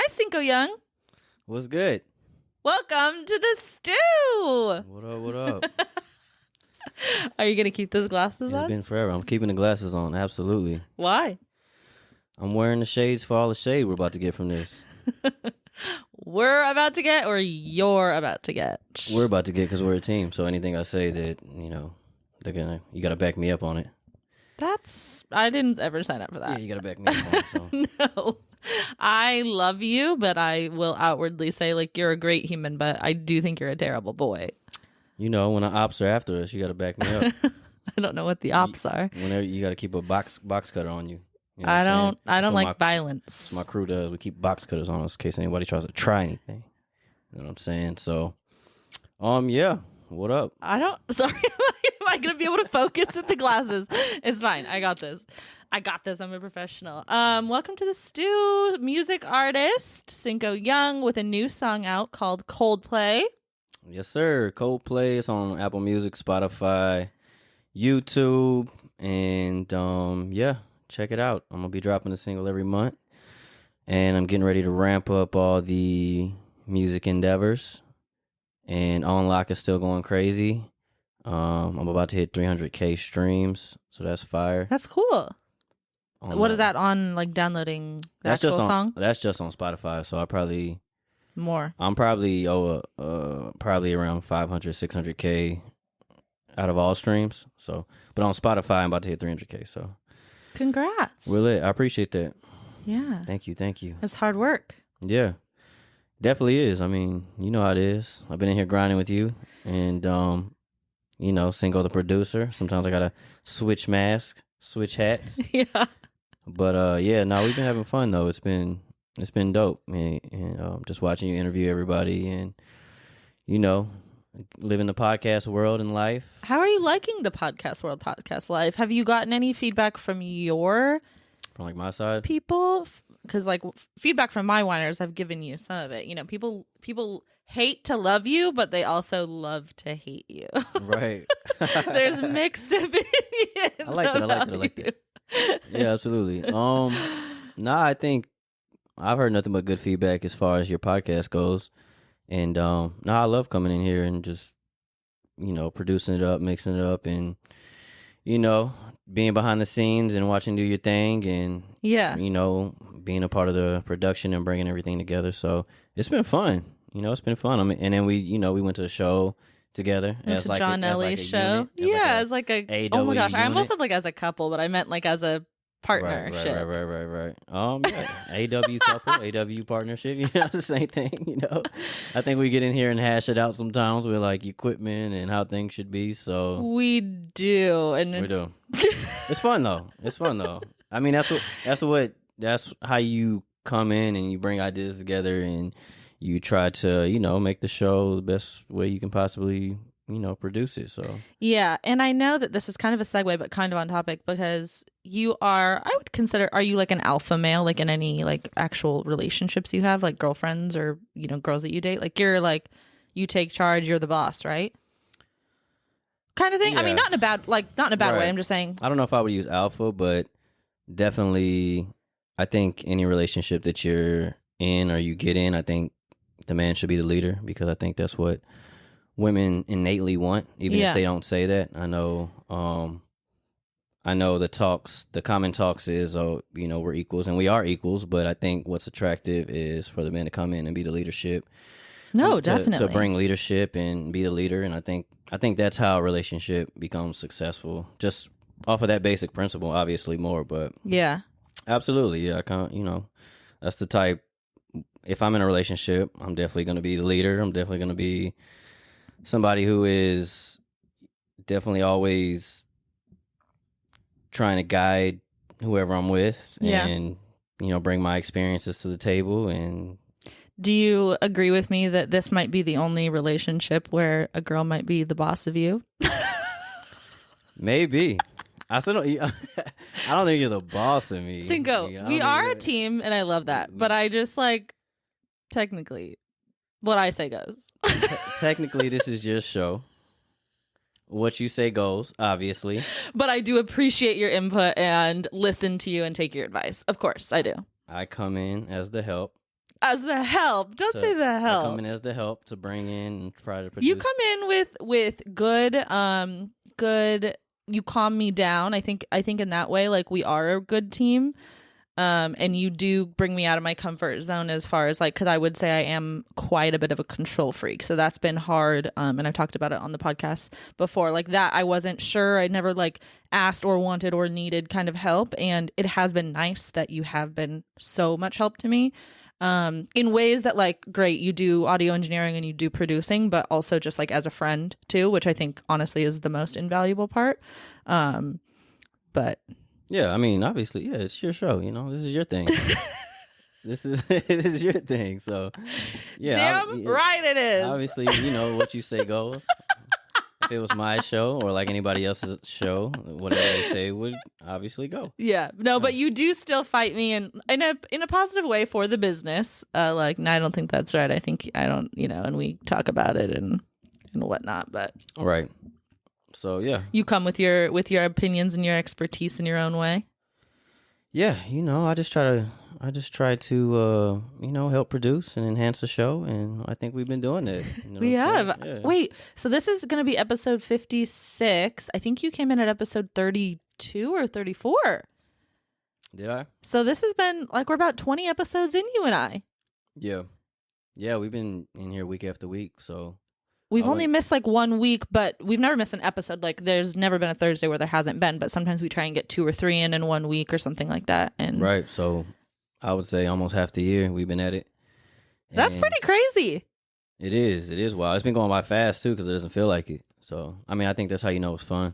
Cinqo Young. What's good? Welcome to the stew. What up? What up? Are you going to keep those glasses on? It's been forever. I'm keeping the glasses on. Absolutely. Why? I'm wearing the shades for all the shade we're about to get from this. We're about to get, or you're about to get? We're about to get because we're a team. So anything I say that, you got to back me up on it. I didn't ever sign up for that. Yeah, you got to back me up on it. So. No. I love you, but I will outwardly say, you're a great human, but I do think you're a terrible boy. You know, when the ops are after us, you got to back me up. I don't know what the ops are. Whenever you got to keep a box cutter on you. You know I don't like violence. That's what my crew does. We keep box cutters on us in case anybody tries to try anything. You know what I'm saying? So, yeah. What up? Sorry. Am I going to be able to focus at the glasses? It's fine. I got this. I'm a professional. Welcome to the stew. Music artist, Cinqo Young, with a new song out called Coldplay. Yes, sir. Coldplay. It's on Apple Music, Spotify, YouTube, and check it out. I'm gonna be dropping a single every month, and I'm getting ready to ramp up all the music endeavors. And Unlock is still going crazy. I'm about to hit 300K streams, so that's fire. That's cool. What is that on? Downloading the actual song? That's just on Spotify. So I'm probably around 500, 600K out of all streams. So, but on Spotify, I'm about to hit 300K. So, congrats. We're lit. I appreciate that. Yeah. Thank you. It's hard work. Yeah, definitely is. I mean, you know how it is. I've been in here grinding with you, and Cinqo the producer. Sometimes I gotta switch hats. Yeah. But we've been having fun though. It's been dope, man. And just watching you interview everybody, and living the podcast world and life. How are you liking the podcast world, podcast life? Have you gotten any feedback from my side people? Because feedback from my whiners, I've given you some of it. People hate to love you, but they also love to hate you. Right. There's mixed opinions. I like that. Yeah, absolutely. I think I've heard nothing but good feedback as far as your podcast goes. And I love coming in here and just, producing it up, mixing it up, and, being behind the scenes and watching you do your thing, and, being a part of the production and bringing everything together. So it's been fun. It's been fun. And then we went to a show together. John Ellie's show. As like a AW oh my gosh, unit. I almost said as a couple, but I meant as a partnership. Right. AW couple, AW partnership. The same thing. I think we get in here and hash it out sometimes with equipment and how things should be. So we do, and we do. It's fun though. I mean, that's how you come in and you bring ideas together and you try to, make the show the best way you can possibly, produce it. So yeah, and I know that this is kind of a segue, but kind of on topic, because I would consider, are you an alpha male, in any actual relationships you have, girlfriends or girls that you date? You're you take charge, you're the boss, right? Kind of thing. Yeah. I mean, not in a bad right. way. I'm just saying. I don't know if I would use alpha, but definitely, I think any relationship that you're in or you get in, I think the man should be the leader, because I think that's what women innately want, even if they don't say that. I know the common talks is, we're equals, and we are equals, but I think what's attractive is for the men to come in and be the leadership. No, definitely. To bring leadership and be the leader. And I think that's how a relationship becomes successful. Just off of that basic principle, obviously more, but yeah. Absolutely. Yeah. I can't, that's the type. If I'm in a relationship, I'm definitely going to be the leader. I'm definitely going to be somebody who is definitely always trying to guide whoever I'm with, and, bring my experiences to the table. And do you agree with me that this might be the only relationship where a girl might be the boss of you? Maybe. I still don't. I don't think you're the boss of me. Cinqo, we are a team, and I love that. But I just technically, what I say goes. Technically, this is your show. What you say goes, obviously. But I do appreciate your input and listen to you and take your advice. Of course, I do. I come in as the help. As the help. Don't say the I help. come in as the help to bring in and try to produce. You come in with good good. You calm me down. I think in that way, like, we are a good team. And you do bring me out of my comfort zone as far as, like, because I would say I am quite a bit of a control freak. So that's been hard. And I've talked about it on the podcast before. Like that, I wasn't sure. I never like asked or wanted or needed kind of help. And it has been nice that you have been so much help to me. In ways that, like, great, you do audio engineering and you do producing, but also just like as a friend too, which I think honestly is the most invaluable part. But yeah, I mean, obviously, yeah, it's your show. You know, this is your thing. this is your thing. So, yeah, damn right it is. Obviously, you know what you say goes. If it was my show or like anybody else's show, whatever they say would obviously go. Yeah, no, but you do still fight me in a positive way for the business. Like, no, I don't think that's right. I think I don't, you know, and we talk about it and whatnot. But right. So yeah, you come with your opinions and your expertise in your own way. Yeah, you know, I just try to you know, help produce and enhance the show, and I think we've been doing it. You know we have. yeah. Wait, so this is going to be episode 56. I think you came in at episode 32 or 34. Did I? So this has been like, we're about 20 episodes in, you and I. Yeah, we've been in here week after week, so. We've only missed like 1 week, but we've never missed an episode. Like, there's never been a Thursday where there hasn't been, but sometimes we try and get 2 or 3 in 1 week or something like that. And right, so I would say almost half the year we've been at it. That's pretty crazy. It is wild. It's been going by fast too because it doesn't feel like it. So, I mean, I think that's how you know it's fun.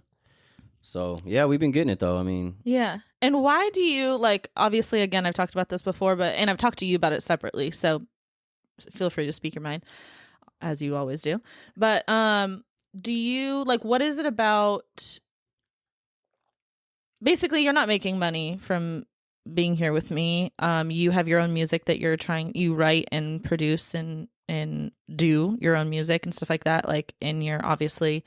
So, yeah, we've been getting it though. I mean, yeah. And why do you, like, obviously, again, I've talked about this before, and I've talked to you about it separately, so feel free to speak your mind, as you always do. But do you, like, what is it about? Basically, you're not making money from being here with me. You have your own music that you write and produce and do your own music and stuff like that. Like, and you're obviously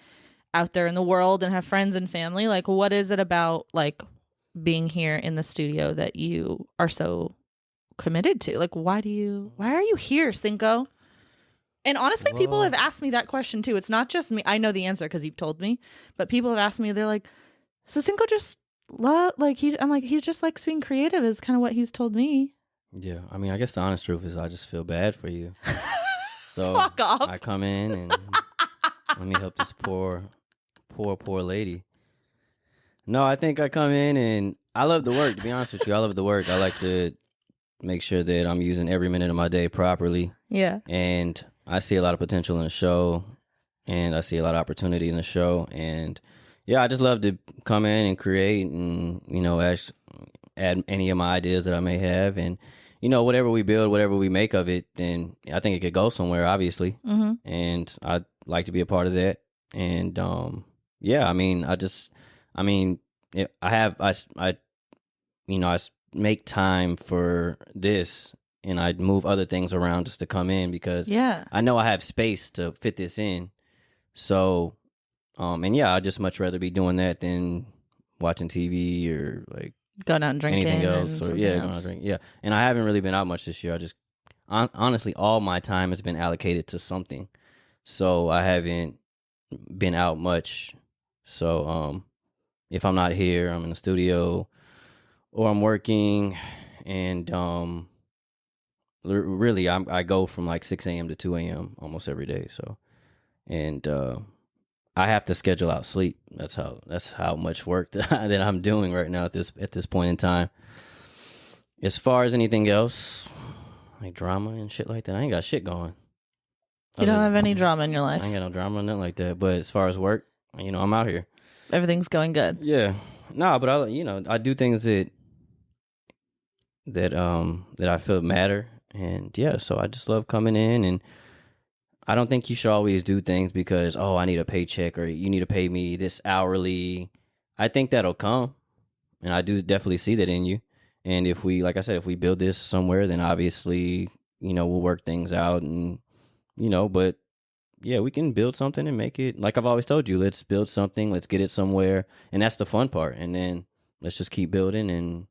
out there in the world and have friends and family. Like, what is it about, like, being here in the studio that you are so committed to? Like, why are you here, Cinqo? And honestly, people have asked me that question too. It's not just me. I know the answer because you've told me, but people have asked me, they're like, so Cinqo just I'm like, he just likes being creative is kind of what he's told me. Yeah, I mean, I guess the honest truth is I just feel bad for you. So fuck off. I come in and let me help this poor lady. No, I think I come in and I love the work. To be honest with you, I love the work. I like to make sure that I'm using every minute of my day properly. Yeah. And I see a lot of potential in the show, and I see a lot of opportunity in the show, and yeah, I just love to come in and create and, you know, add any of my ideas that I may have, and, you know, whatever we build, whatever we make of it, then I think it could go somewhere, obviously. Mm-hmm. And I'd like to be a part of that. And yeah, I mean, I make time for this, and I move other things around just to come in because I know I have space to fit this in. So, and yeah, I'd just much rather be doing that than watching TV or like going out and drinking anything else. Or going out and drinking. Yeah, and I haven't really been out much this year. I just honestly, all my time has been allocated to something, so I haven't been out much. So, if I'm not here, I'm in the studio or I'm working, and really, I go from like 6 a.m. to 2 a.m. almost every day. So, and I have to schedule out sleep. That's how much work that I'm doing right now at this point in time. As far as anything else, like drama and shit like that, I ain't got shit going. You don't have any drama in your life? I ain't got no drama, nothing like that. But as far as work, you know, I'm out here. Everything's going good. Yeah. No, but I do things that I feel matter. And yeah, so I just love coming in, and I don't think you should always do things because, oh, I need a paycheck or you need to pay me this hourly. I think that'll come, and I do definitely see that in you. And if we, like I said, if we build this somewhere, then obviously, you know, we'll work things out, and, you know, but yeah, we can build something and make it, like I've always told you, let's build something, let's get it somewhere. And that's the fun part. And then let's just keep building and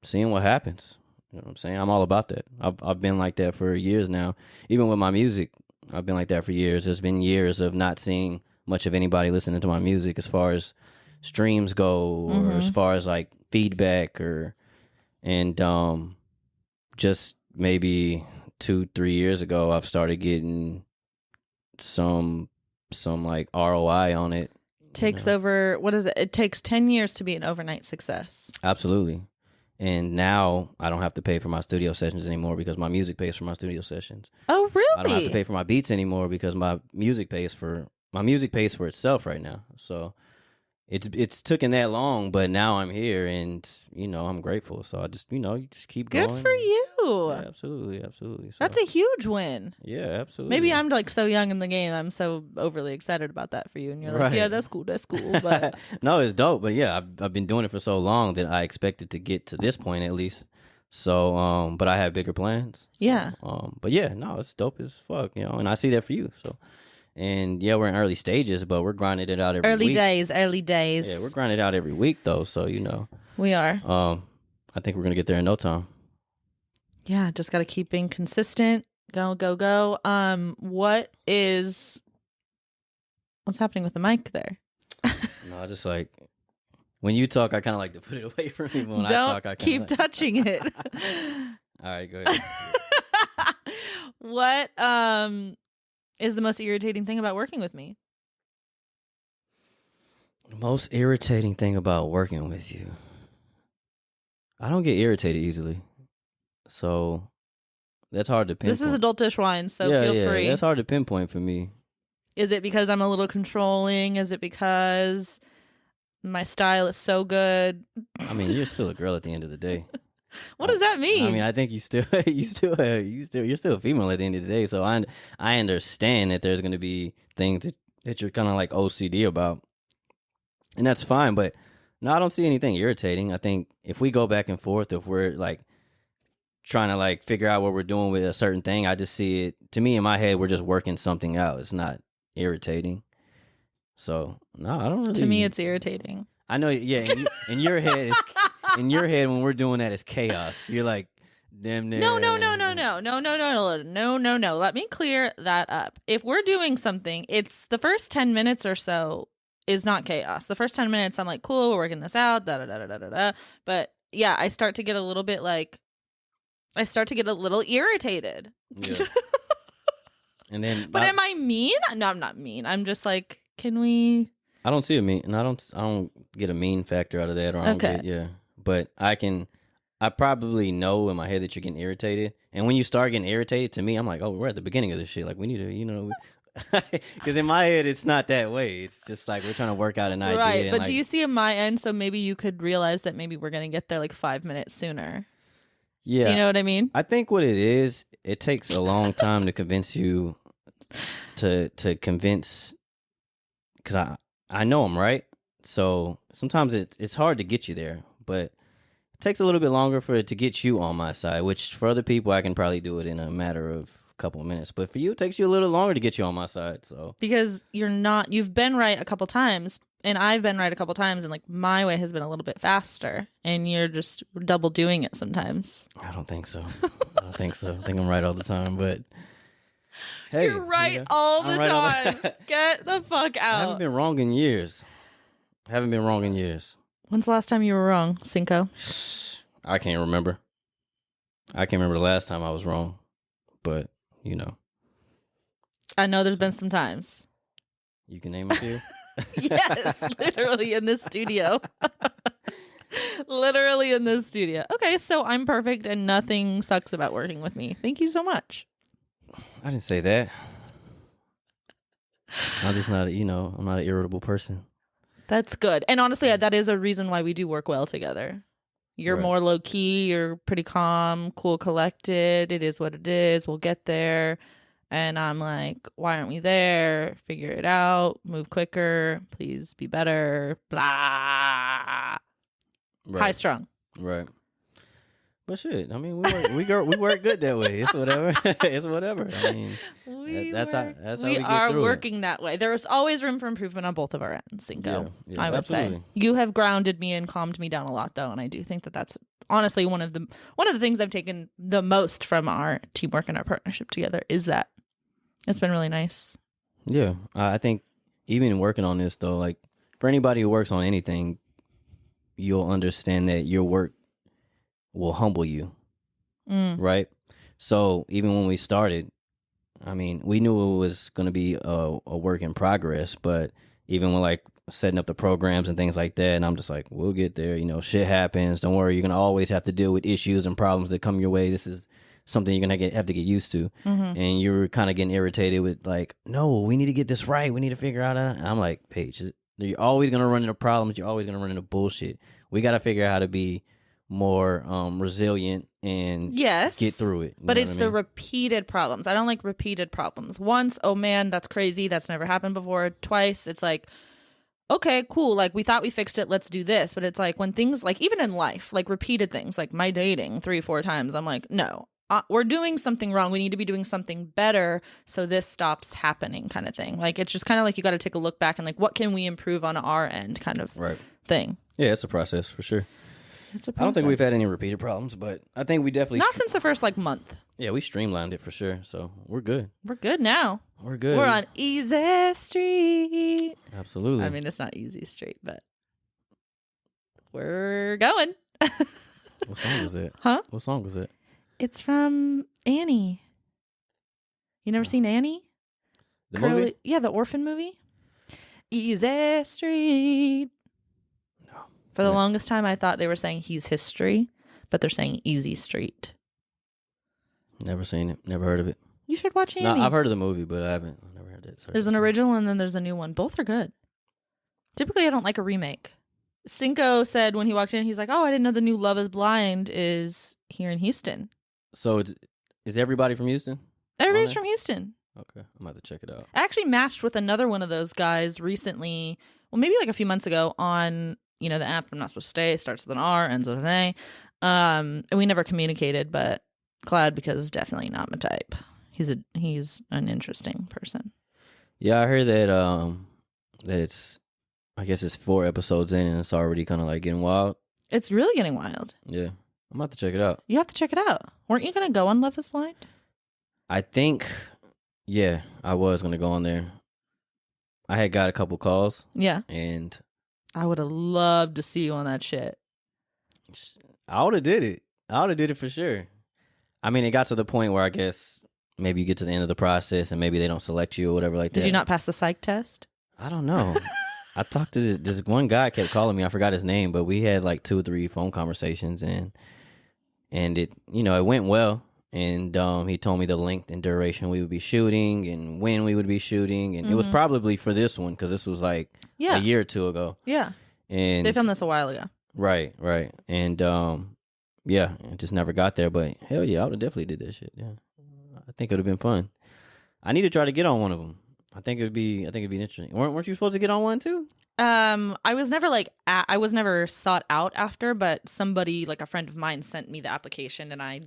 seeing what happens. You know what I'm saying? I'm all about that. I've been like that for years now. Even with my music, I've been like that for years. There's been years of not seeing much of anybody listening to my music as far as streams go, or as far as like feedback, and just maybe 2-3 years ago, I've started getting some like ROI on it. Takes over, what is it? It takes 10 years to be an overnight success. Absolutely. And now I don't have to pay for my studio sessions anymore because my music pays for my studio sessions. Oh, really? I don't have to pay for my beats anymore because my music pays for itself right now. So it's taken that long, but now I'm here, and I'm grateful. So I just you just keep going. Good for you. Yeah, absolutely. So, that's a huge win. Yeah, absolutely. Maybe I'm like so young in the game, I'm so overly excited about that for you, and you're like, right. yeah, that's cool. But no, it's dope. But yeah, I've been doing it for so long that I expected to get to this point at least. So, but I have bigger plans. So, yeah. But yeah, no, it's dope as fuck, and I see that for you. So. And yeah, we're in early stages, but we're grinding it out every week. Early days. Yeah, we're grinding it out every week though, so we are. I think we're gonna get there in no time. Yeah, just gotta keep being consistent. Go. What's happening with the mic there? No, I just like when you talk, I kind of like to put it away from me. When Don't I talk, I keep touching it. All right, go ahead. What is the most irritating thing about working with me? The most irritating thing about working with you. I don't get irritated easily. So that's hard to pinpoint. This is adultish wine, so feel free. That's hard to pinpoint for me. Is it because I'm a little controlling? Is it because my style is so good? I mean, you're still a girl at the end of the day. What does that mean? I mean, I think you're still a female at the end of the day. So I understand that there's going to be things that you're kind of like OCD about, and that's fine. But no, I don't see anything irritating. I think if we go back and forth, if we're like trying to like figure out what we're doing with a certain thing, I just see it. To me, in my head, we're just working something out. It's not irritating. So no, I don't really. To me, it's irritating. I know. Yeah, in your head. In your head, when we're doing that, it's chaos. You're like, damn near. No. Let me clear that up. If we're doing something, it's the first 10 minutes or so is not chaos. The first 10 minutes, I'm like, cool, we're working this out, da. But yeah, I start to get a little irritated. Yeah. And then, but am I mean? No, I'm not mean. I'm just like, can we? I don't see a mean, and I don't get a mean factor out of that, or I don't get, But I probably know in my head that you're getting irritated. And when you start getting irritated, to me, I'm like, oh, we're at the beginning of this shit. Like, we need to, because in my head, it's not that way. It's just like we're trying to work out an idea. Right, but like, do you see in my end? So maybe you could realize that maybe we're going to get there like 5 minutes sooner. Yeah. Do you know what I mean? I think what it is, it takes a long time to convince you to convince, because I know I'm right. So sometimes it's hard to get you there. But it takes a little bit longer for it to get you on my side, which for other people, I can probably do it in a matter of a couple of minutes. But for you, it takes you a little longer to get you on my side. So because you've been right a couple times, and I've been right a couple times, and like my way has been a little bit faster, and you're just double doing it sometimes. I don't think so. I think I'm right all the time, but hey, you're right all the time. Get the fuck out. I haven't been wrong in years. When's the last time you were wrong, Cinqo? I can't remember. The last time I was wrong, but I know there's been some times. You can name a few. Yes, literally in this studio. Okay, so I'm perfect and nothing sucks about working with me. Thank you so much. I didn't say that. I'm just not, I'm not an irritable person. That's good. And honestly, that is a reason why we do work well together. You're more low key. You're pretty calm, cool, collected. It is what it is. We'll get there. And I'm like, why aren't we there? Figure it out. Move quicker. Please be better. Blah. Right. High strung. Right. But shit, I mean, we work good that way. It's whatever. I mean, that's how we get through working that way. There is always room for improvement on both of our ends, Cinqo. Yeah, I would absolutely. say you have grounded me and calmed me down a lot, though, and I do think that that's honestly one of the things I've taken the most from our teamwork and our partnership together is that it's been really nice. Yeah, I think even working on this though, like for anybody who works on anything, you'll understand that your work will humble you, right? So even when we started, I mean, we knew it was going to be a work in progress, but even when like setting up the programs and things like that, and I'm just like, we'll get there. You know, shit happens. Don't worry. You're going to always have to deal with issues and problems that come your way. This is something you're going to have to get used to. And you're kind of getting irritated with like, no, we need to get this right. We need to figure out. And I'm like, Paige, you're always going to run into problems. You're always going to run into bullshit. We got to figure out how to be more resilient and get through it. But it's the repeated problems. I don't like repeated problems. Once, oh man, that's crazy. That's never happened before. Twice, it's like, okay, cool. Like we thought we fixed it. Let's do this. But it's like when things like even in life, like repeated things, like my dating 3-4 times, I'm like, no, we're doing something wrong. We need to be doing something better so this stops happening kind of thing. Like it's just kind of like you got to take a look back and like what can we improve on our end kind of thing. Yeah, it's a process for sure. It's a process. I don't think we've had any repeated problems, but I think we definitely... Not since the first like month. Yeah, we streamlined it for sure, so we're good. We're good now. We're good. We're on Easy Street. Absolutely. I mean, it's not Easy Street, but we're going. What song was it? Huh? What song was it? It's from Annie. You never seen Annie? The movie? Yeah, the orphan movie. Easy Street. No. For the longest time, I thought they were saying He's History, but they're saying Easy Street. Never seen it. Never heard of it. You should watch Annie. No, I've heard of the movie, but I haven't. I've never heard it. There's an original and then there's a new one. Both are good. Typically, I don't like a remake. Cinqo said when he walked in, he's like, oh, I didn't know the new Love is Blind is here in Houston. So is everybody from Houston? Everybody's from Houston. Okay. I'm about to check it out. I actually matched with another one of those guys recently. Well, maybe like a few months ago on, you know, the app I'm Not Supposed to Stay. Starts with an R, ends with an A. And we never communicated, but glad because it's definitely not my type. He's an interesting person. Yeah, I heard that that it's, I guess it's 4 episodes in and it's already kind of like getting wild. It's really getting wild. Yeah. I'm about to check it out. You have to check it out. Weren't you going to go on Love is Blind? I think, yeah, I was going to go on there. I had got a couple calls. Yeah. And I would have loved to see you on that shit. I would have did it. I would have did it for sure. I mean, it got to the point where I guess maybe you get to the end of the process and maybe they don't select you or whatever like that. Did you not pass the psych test? I don't know. I talked to this one guy kept calling me. I forgot his name, but we had like 2 or 3 phone conversations and it, you know, it went well. And he told me the length and duration we would be shooting and when we would be shooting. And it was probably for this one because this was like a year or 2 ago. Yeah. And they filmed this a while ago. Right. And yeah, it just never got there. But hell yeah, I would have definitely did that shit. Yeah. I think it would have been fun. I need to try to get on one of them. I think it'd be interesting. Weren't you supposed to get on one too? I was never I was never sought out after, but somebody like a friend of mine sent me the application and I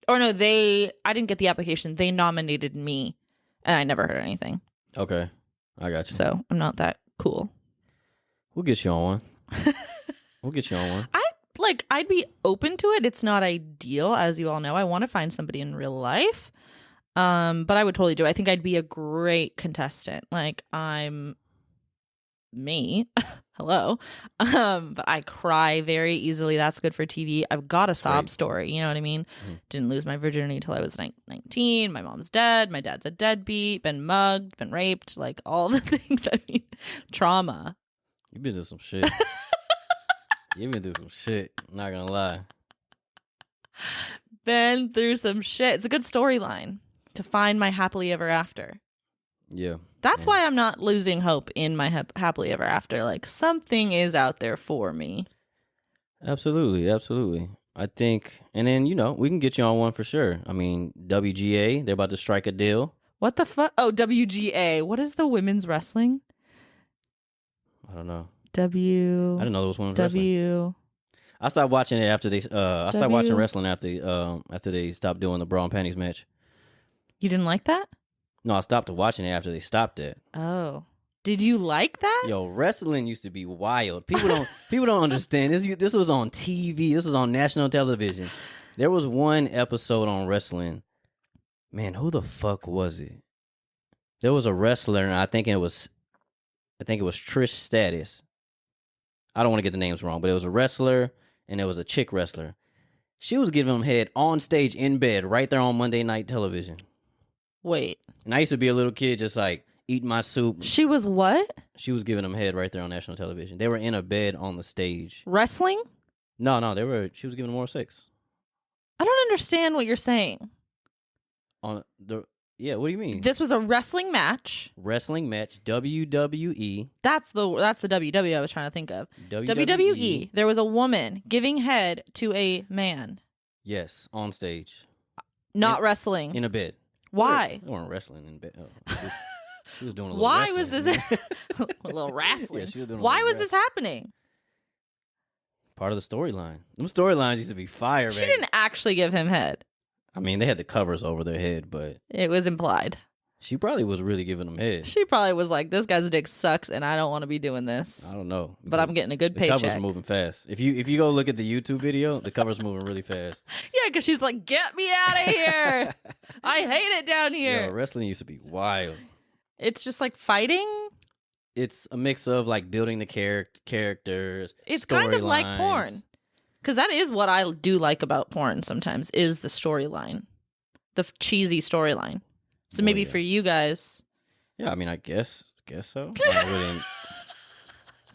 didn't get the application. They nominated me and I never heard anything. Okay. I got you. So I'm not that cool. We'll get you on one. We'll get you on one. I'd be open to it. It's not ideal, as you all know. I want to find somebody in real life. But I would totally do it. I think I'd be a great contestant. Like I'm me. Hello. But I cry very easily. That's good for TV. I've got a sob story. You know what I mean? Didn't lose my virginity until I was 19. My mom's dead. My dad's a deadbeat. Been mugged. Been raped. Like all the things. I mean, trauma. You've been through some shit. You've been through some shit. Not gonna lie. Been through some shit. It's a good storyline to find my happily ever after. Yeah. That's why I'm not losing hope in my happily ever after. Like something is out there for me. Absolutely. I think, and then, you know, we can get you on one for sure. I mean, WGA, they're about to strike a deal. What the fuck? Oh, WGA. What is the women's wrestling? I don't know. I didn't know there was women's wrestling. I stopped watching it after they. I stopped watching wrestling after they stopped doing the bra and panties match. You didn't like that? No, I stopped watching it after they stopped it. Oh. Did you like that? Yo, wrestling used to be wild. People don't understand. This was on TV. This was on national television. There was one episode on wrestling. Man, who the fuck was it? There was a wrestler, and I think it was Trish Stratus. I don't want to get the names wrong, but it was a wrestler and there was a chick wrestler. She was giving him head on stage in bed right there on Monday night television. Wait. And I used to be a little kid just like eating my soup. She was what? She was giving him head right there on national television. They were in a bed on the stage. Wrestling? No, she was giving him oral sex. I don't understand what you're saying. Yeah, what do you mean? This was a wrestling match. Wrestling match, WWE. That's the WWE I was trying to think of. WWE. WWE. There was a woman giving head to a man. Yes, on stage. Not wrestling. In a bed. Why? They weren't wrestling in bed. She was doing a little Why wrestling. was this a little wrestling? Yeah, she was doing Why was this happening? Part of the storyline. Them storylines used to be fire, She man. didn't actually give him head. I mean, they had the covers over their head, but It was implied. she probably was really giving them head. She probably was like, this guy's dick sucks and I don't want to be doing this. I don't know. But I'm getting a good the paycheck. covers are moving fast. If you go look at the YouTube video, the cover's moving really fast. Yeah, because she's like, get me out of here. I hate it down here. Yeah, wrestling used to be wild. It's just like fighting. It's a mix of like building the characters. It's kind of like storylines. porn. Because that is what I do like about porn sometimes, is the storyline. The cheesy storyline. So maybe yeah. for you guys. Yeah, I mean, I guess so.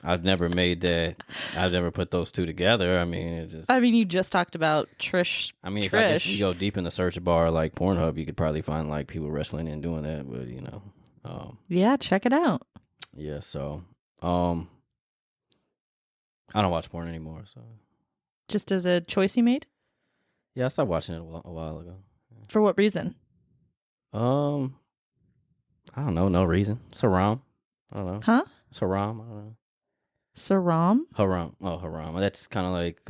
I've never made that. I've never put those two together. I mean, it just. I mean, you just talked about Trish. I mean, if I guess you go deep in the search bar like Pornhub, you could probably find like people wrestling and doing that. But you know, yeah, check it out. Yeah, so I don't watch porn anymore. So Just as a choice you made? yeah, I stopped watching it a while ago. For what reason? I don't know. No reason. It's haram. I don't know. Huh? It's haram. I don't know. Saram? Haram. Oh, haram. That's kind of like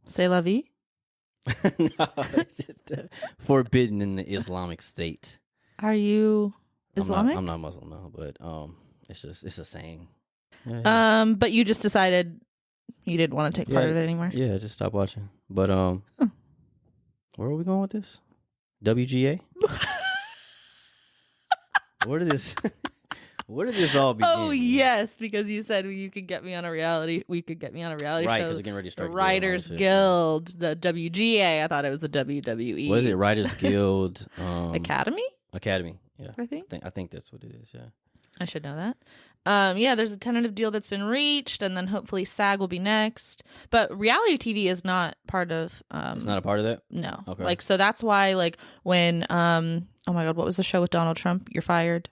C'est la vie? no, it's just forbidden in the Islamic State. Are you Islamic? I'm not Muslim, no, but it's a saying. Yeah. But you just decided you didn't want to take part of it anymore. Yeah, just stop watching. But where are we going with this? WGA? Where did this all begin? Oh yes, because you said you could get me on a reality. We could get me on a reality right, show. because getting ready to start the Writers Guild, the WGA. I thought it was the WWE. What is it? Writers Guild Academy? Academy. Yeah, I think that's what it is. Yeah, I should know that. Yeah, there's a tentative deal that's been reached, and then hopefully SAG will be next. But reality TV is not part of. It's not a part of that. No. Okay. Like, so that's why, like, when oh my God, what was the show with Donald Trump? You're Fired.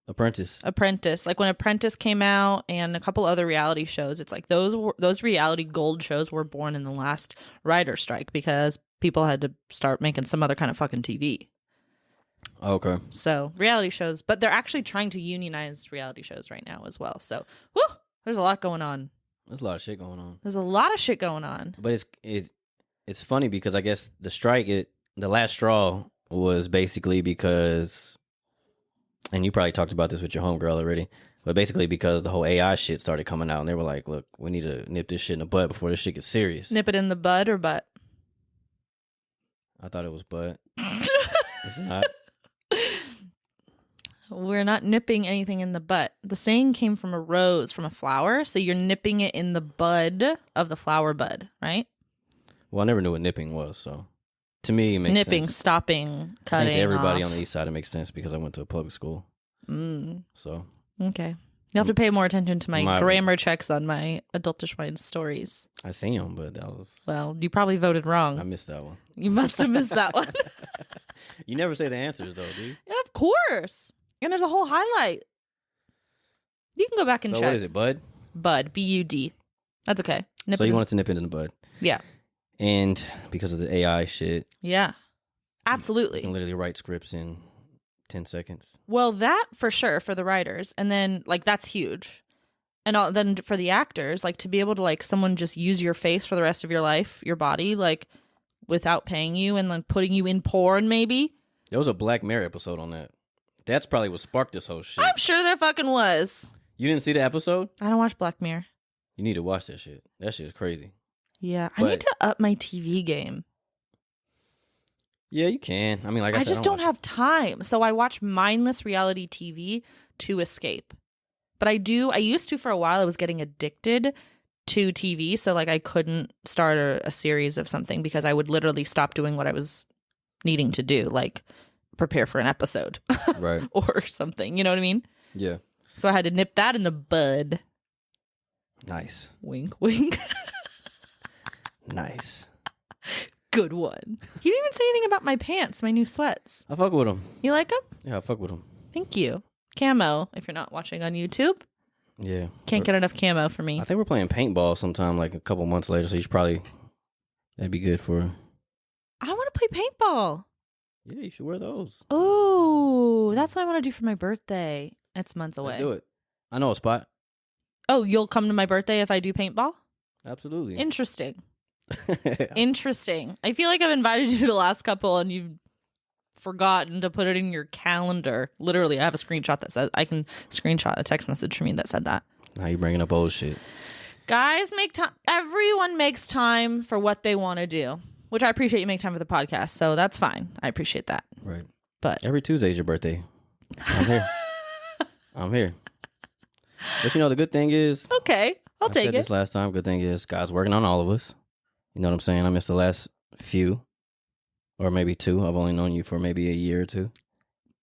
Apprentice. Like when Apprentice came out and a couple other reality shows, it's like those reality gold shows were born in the last writer strike because people had to start making some other kind of fucking TV. Okay. So reality shows, but they're actually trying to unionize reality shows right now as well. So, there's a lot going on. There's a lot of shit going on. There's a lot of shit going on. But it's funny because I guess the strike, the last straw was basically because, and you probably talked about this with your homegirl already, but basically because the whole AI shit started coming out and they were like, look, we need to nip this shit in the bud before this shit gets serious. Nip it in the bud or butt? I thought it was butt. It's not. We're not nipping anything in the butt. The saying came from a rose, from a flower. So you're nipping it in the bud of the flower bud, right? Well, I never knew what nipping was, so to me, it makes nipping, sense. stopping, cutting. I think to everybody off. on the east side, it makes sense because I went to a public school. So okay, you have to pay more attention to my grammar grammar checks on my Adultish Mind stories. I seen them, but that was You probably voted wrong. I missed that one. You must have missed that one. You never say the answers though, do you? Yeah, of course. And there's a whole highlight. You can go back and check. So what is it, bud? Bud, B-U-D. That's okay. So you wanted to nip it in the bud. Yeah. And because of the AI shit. Yeah. You Absolutely. can literally write scripts in 10 seconds. Well, that for sure for the writers. And then, like, that's huge. And then for the actors, like, to be able to, like, someone just use your face for the rest of your life, your body, like, without paying you and then putting you in porn, maybe. There was a Black Mirror episode on that. That's probably what sparked this whole shit. I'm sure there fucking was. You didn't see the episode? I don't watch Black Mirror. You need to watch that shit. That shit is crazy. Yeah, I need to up my TV game. Yeah, you can. I mean, like I said, just don't have time. So I watch mindless reality TV to escape. But I used to for a while. I was getting addicted to TV. So like I couldn't start a series of something because I would literally stop doing what I was needing to do, like prepare for an episode. Right. Or something. You know what I mean? Yeah. So I had to nip that in the bud. Nice. Wink, wink. Nice. Good one. You didn't even say anything about my pants, my new sweats. I fuck with them. You like them? Yeah, I fuck with them. Thank you. Camo, if you're not watching on YouTube. Yeah. Can't get enough camo for me. I think we're playing paintball sometime, like a couple months later, so you should probably, that'd be good for. I want to play paintball. Yeah, you should wear those. Oh, that's what I want to do for my birthday. It's months away. Let's do it. I know a spot. Oh, you'll come to my birthday if I do paintball? Absolutely. Interesting. Interesting. I feel like I've invited you to the last couple and you've forgotten to put it in your calendar. Literally, I have a screenshot that says, I can screenshot a text message from me that said that. Now you're bringing up old shit. Guys, make time. Everyone makes time for what they want to do, which I appreciate you make time for the podcast. So that's fine. I appreciate that. Right. But every Tuesday is your birthday. I'm here. I'm here. But you know, the good thing is, okay, I'll take said it. This last time, good thing is God's working on all of us. You know what I'm saying? I missed the last few, or maybe two. I've only known you for maybe a year or two.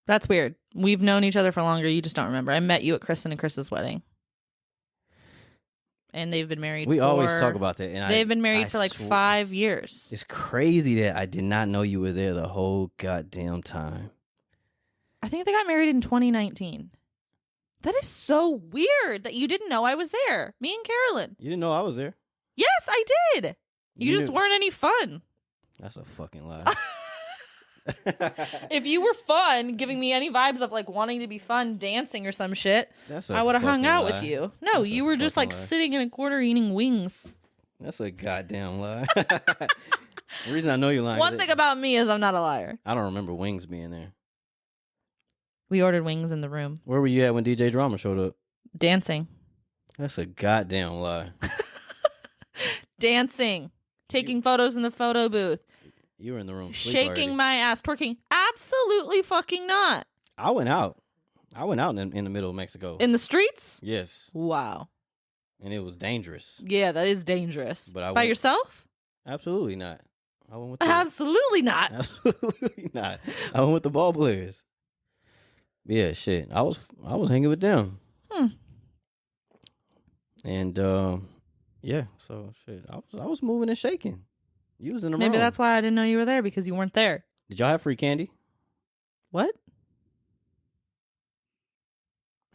That's weird. We've known each other for longer. You just don't remember. I met you at Kristen and Chris's wedding. And they've been married We always talk about that. And they've been married for like 5 years. It's crazy that I did not know you were there the whole goddamn time. I think they got married in 2019. That is so weird that you didn't know I was there. Me and Carolyn. You didn't know I was there? Yes, I did. You just weren't any fun. That's a fucking lie. If you were fun, giving me any vibes of like wanting to be fun, dancing or some shit, I would have hung out with you. No, you were just like sitting in a corner eating wings. That's a goddamn lie. The reason I know you're lying. One thing about me is I'm not a liar. I don't remember wings being there. We ordered wings in the room. Where were you at when DJ Drama showed up? Dancing. That's a goddamn lie. Dancing. Taking photos in the photo booth. You were in the room. Shaking my ass. Twerking. Absolutely fucking not. I went out. In the middle of Mexico. In the streets? Yes. Wow. And it was dangerous. Yeah, that is dangerous. But By yourself? Absolutely not. I went with Absolutely not. Absolutely not. I went with the ball players. Yeah, shit. I was hanging with them. And yeah, so shit. I was moving and shaking. You was in the room. Maybe that's why I didn't know you were there, because you weren't there. Did y'all have free candy? What?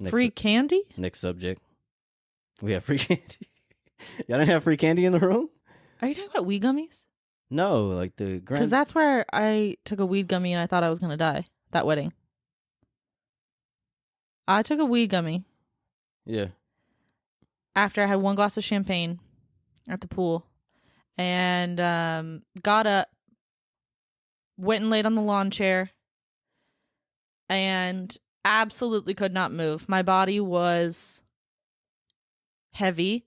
Free candy? Next subject. We have free candy. Y'all didn't have free candy in the room? Are you talking about weed gummies? No, like the because that's where I took a weed gummy and I thought I was gonna die. That wedding. I took a weed gummy. Yeah. After I had one glass of champagne at the pool, and got up, went and laid on the lawn chair, and absolutely could not move. My body was heavy,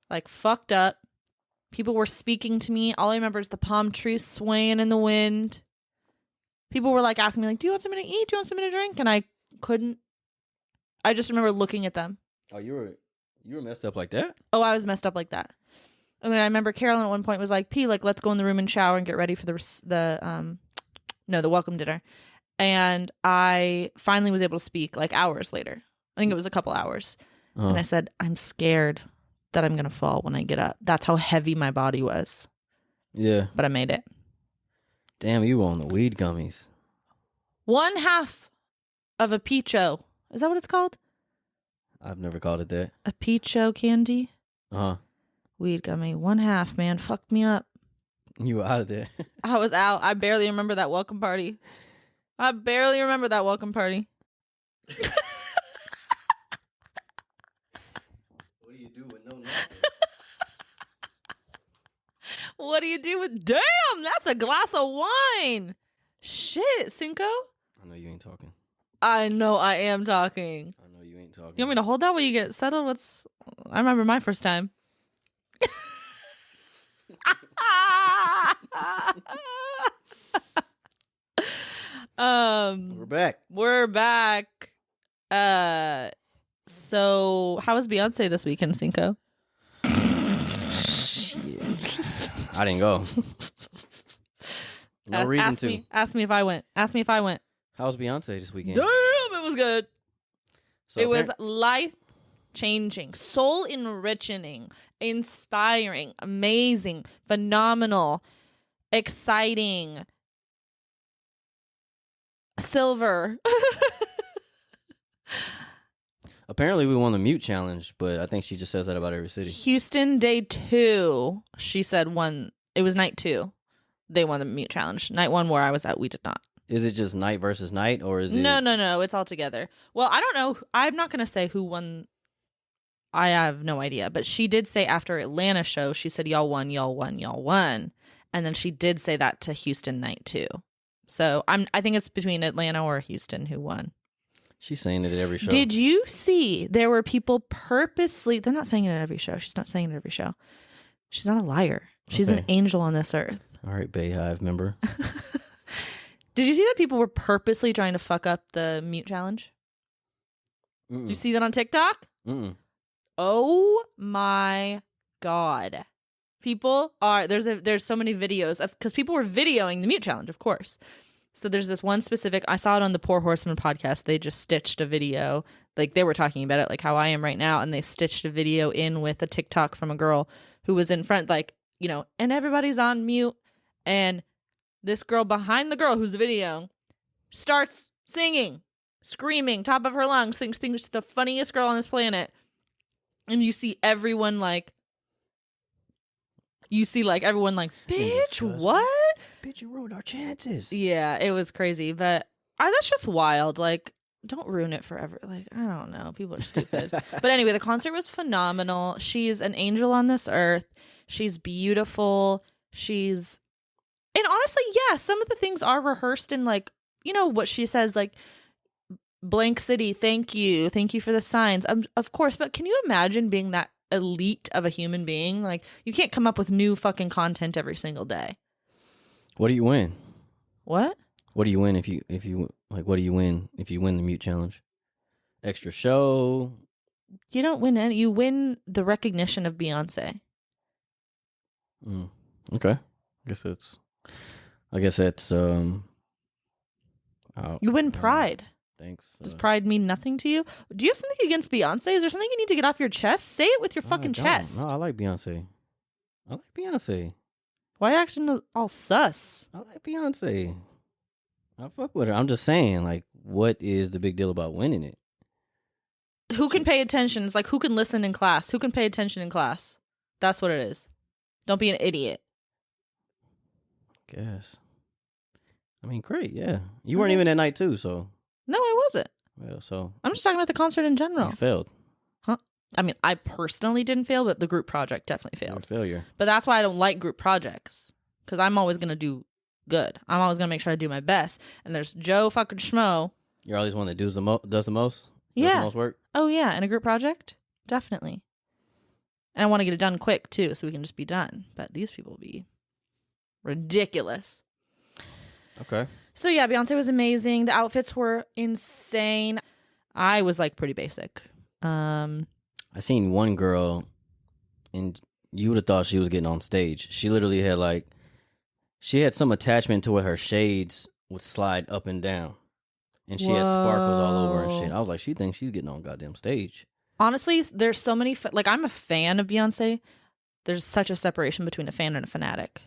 like fucked up. People were speaking to me. All I remember is the palm trees swaying in the wind. People were like asking me, like, do you want something to eat? Do you want something to drink? And I couldn't. I just remember looking at them. Oh, you were messed up like that? Oh, I was messed up like that. And then I remember Carolyn at one point was like, P, like, let's go in the room and shower and get ready for the welcome dinner. And I finally was able to speak like hours later. I think it was a couple hours. Uh-huh. And I said, I'm scared that I'm going to fall when I get up. That's how heavy my body was. Yeah. But I made it. Damn, you were on the weed gummies. 1/2 of a peacho. Is that what it's called? I've never called it that. A peacho candy? Uh-huh. Weed gummy. 1/2, man. Fucked me up. You were out of there. I was out. I barely remember that welcome party. What do you do with no nothing? What do you do with... Damn, that's a glass of wine. Shit, Cinco. I know you ain't talking. I know I am talking. I know you ain't talking. You want me to hold that while you get settled? I remember my first time. We're back. We're back. So how was Beyonce this weekend, Cinco? Shit. I didn't go. No reason to. Ask me if I went. Ask me if I went. How was Beyonce this weekend? Damn, it was good. So it was life-changing, soul-enriching, inspiring, amazing, phenomenal, exciting, silver. Apparently, we won the mute challenge, but I think she just says that about every city. Houston, day 2, she said won. It was night 2. They won the mute challenge. Night 1, where I was at, we did not. Is it just night versus night, or is it? No. It's all together. Well, I don't know. I'm not going to say who won. I have no idea. But she did say after Atlanta show, she said, y'all won, y'all won, y'all won. And then she did say that to Houston night 2. So I think it's between Atlanta or Houston who won. She's saying it at every show. Did you see there were people purposely... They're not saying it at every show. She's not saying it at every show. She's not a liar. She's an angel on this earth. All right, Bayhive member. Did you see that people were purposely trying to fuck up the mute challenge? Did you see that on TikTok? Oh my God. People are... There's so many videos of... Because people were videoing the mute challenge, of course. So there's this one specific, I saw it on the Poor Horseman podcast. They just stitched a video, like they were talking about it, like how I am right now. And they stitched a video in with a TikTok from a girl who was in front, like, you know, and everybody's on mute. And this girl behind the girl who's video starts singing, screaming, top of her lungs, thinks she's the funniest girl on this planet. And you see everyone like, bitch, what? Bitch, you ruined our chances. Yeah, it was crazy, but that's just wild. Like, don't ruin it forever. Like, I don't know. People are stupid. But anyway, the concert was phenomenal. She's an angel on this earth. She's beautiful. And honestly, yeah, some of the things are rehearsed in, like, you know what she says, like, blank city, thank you for the signs. Of course, but can you imagine being that elite of a human being? Like, you can't come up with new fucking content every single day. What do you win? What? What do you win if you what do you win if you win the mute challenge? Extra show? You don't win any. You win the recognition of Beyonce. Okay. I guess that's you win pride. Thanks. Does pride mean nothing to you? Do you have something against Beyonce? Is there something you need to get off your chest? Say it with your fucking chest. No, I like Beyonce. Why are you acting all sus? I like Beyonce. I fuck with her. I'm just saying, like, what is the big deal about winning it? Who can pay attention? It's like, who can listen in class? Who can pay attention in class? That's what it is. Don't be an idiot. Guess. I mean, great, yeah. You weren't even at night too, so. No, I wasn't. Well, so. I'm just talking about the concert in general. You failed. Huh? I mean, I personally didn't fail, but the group project definitely failed. You're a failure. But that's why I don't like group projects. Because I'm always going to do good. I'm always going to make sure I do my best. And there's Joe fucking Schmo. You're always one that does the most? Yeah. Does the most work? Oh, yeah. In a group project? Definitely. And I want to get it done quick, too, so we can just be done. But these people will be ridiculous. Okay. So, yeah, Beyonce was amazing. The outfits were insane. I was, like, pretty basic. I seen one girl, and you would have thought she was getting on stage. She literally had, like, she had some attachment to where her shades would slide up and down. And she had sparkles all over and shit. I was like, she thinks she's getting on goddamn stage. Honestly, there's so many... like, I'm a fan of Beyonce. There's such a separation between a fan and a fanatic.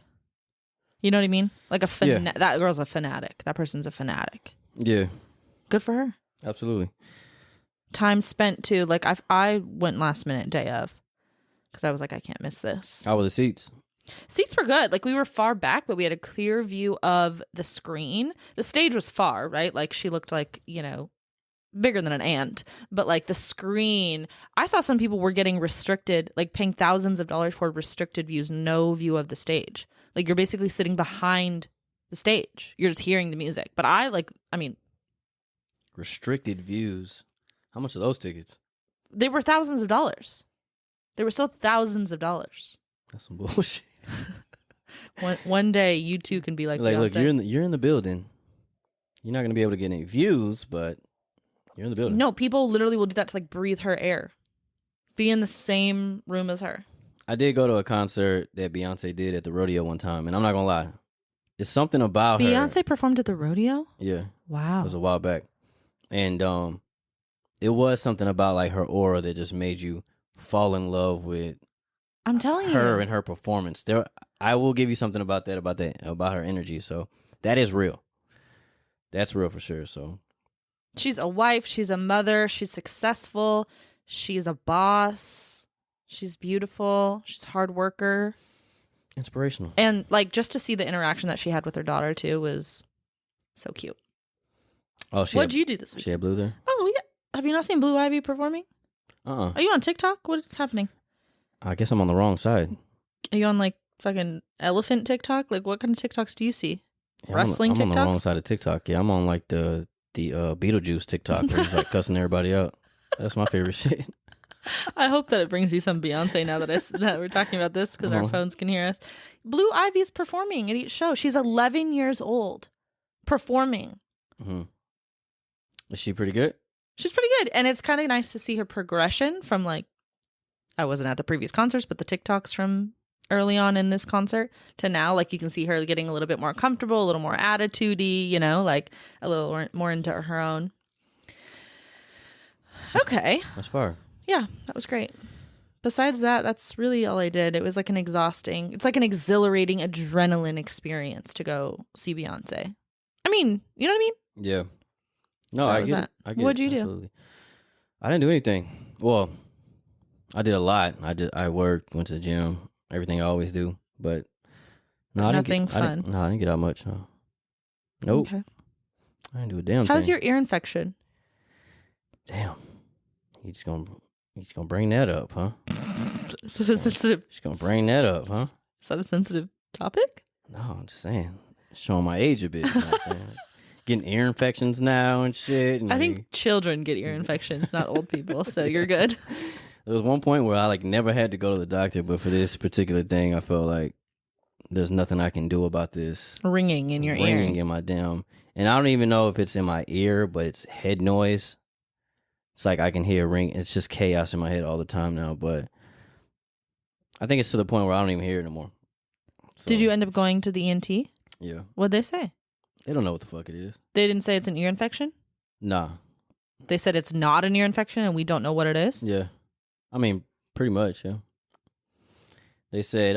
You know what I mean? Like, that girl's a fanatic. That person's a fanatic. Yeah. Good for her. Absolutely. Time spent, too. Like, I went last minute, day of. Because I was like, I can't miss this. How were the seats? Seats were good. Like, we were far back, but we had a clear view of the screen. The stage was far, right? Like, she looked like, you know, bigger than an ant. But, like, the screen, I saw some people were getting restricted, like, paying thousands of dollars for restricted views, no view of the stage. Like, you're basically sitting behind the stage. You're just hearing the music. But Restricted views. How much are those tickets? They were thousands of dollars. They were still thousands of dollars. That's some bullshit. One day you too can be like Beyonce. Look, you're in the building. You're not gonna be able to get any views, but you're in the building. No, people literally will do that to like breathe her air. Be in the same room as her. I did go to a concert that Beyonce did at the rodeo one time, and I'm not gonna lie, it's something about her. Beyonce performed at the rodeo? Yeah. Wow. It was a while back. And it was something about like her aura that just made you fall in love with I'm telling her you. and her performance. I will give you something about her energy. So that is real. That's real for sure. So She's a wife, she's a mother, she's successful, she's a boss, she's beautiful, she's a hard worker. inspirational. And like just to see the interaction that she had with her daughter too was so cute. Oh, What'd you do this week? She had Blue there? Oh yeah. Have you not seen Blue Ivy performing? Are you on TikTok? What is happening? I guess I'm on the wrong side. Are you on like fucking elephant TikTok? Like what kind of TikToks do you see? Yeah, Wrestling I'm on the wrong TikToks? side of TikTok. Yeah, I'm on like the Beetlejuice TikTok where he's like cussing everybody out. That's my favorite shit. I hope that it brings you some Beyonce now that we're talking about this because our phones can hear us. Blue Ivy's performing at each show. She's 11 years old, performing. Mm-hmm. Is she pretty good? She's pretty good, and it's kind of nice to see her progression from like I wasn't at the previous concerts, but the TikToks from early on in this concert to now. Like you can see her getting a little bit more comfortable, a little more attitude-y, you know, like a little more into her own. Okay. That's far. Yeah, that was great. Besides that, that's really all I did. It was like it's like an exhilarating adrenaline experience to go see Beyonce. I mean, you know what I mean? Yeah. No, So I that was get that. it. I get What'd it. you do? Absolutely. I didn't do anything. Well, I did a lot. I worked, went to the gym, everything I always do. But no, I Nothing didn't fun. I didn't get out much. No. Nope. Okay. I didn't do a damn thing. How's your ear infection? Damn. You just gonna bring that up, huh? Is that a sensitive? Just gonna bring that up, huh? Is that a sensitive topic? No, I'm just saying. Showing my age a bit. You know what I'm saying? Getting ear infections now and shit. And I think children get ear infections, not old people. So you're good. there was one point where I like never had to go to the doctor, but for this particular thing, I felt like there's nothing I can do about this Ringing in your ear. ringing in my damn. And I don't even know if it's in my ear, but it's head noise. It's like I can hear a ring. It's just chaos in my head all the time now. But I think it's to the point where I don't even hear it anymore. So, Did you end up going to the ENT? Yeah. What'd they say? They don't know what the fuck it is. They didn't say it's an ear infection? Nah. They said it's not an ear infection and we don't know what it is? Yeah. I mean, pretty much, yeah. They said,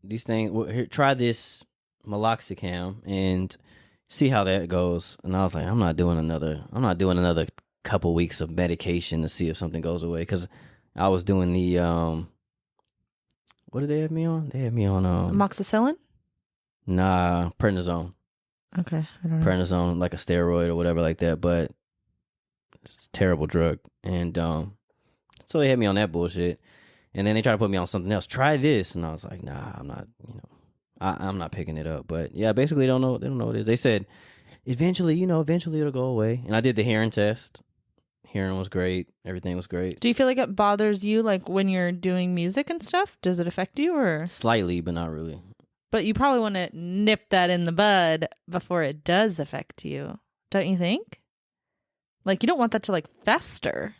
these things, well, here, try this meloxicam and see how that goes. And I was like, I'm not doing another couple weeks of medication to see if something goes away. Because I was doing the, what did they have me on? They had me on, Amoxicillin? Nah, prednisone. Okay, I don't know. Prednisone, like a steroid or whatever like that, but it's a terrible drug. And so they had me on that bullshit. And then they tried to put me on something else. Try this. And I was like, nah, I'm not, I'm not picking it up. But yeah, basically they don't know what it is. They said eventually it'll go away. And I did the hearing test. Hearing was great. Everything was great. Do you feel like it bothers you like when you're doing music and stuff? Does it affect you or? Slightly, but not really. But you probably want to nip that in the bud before it does affect you. Don't you think? Like you don't want that to like fester.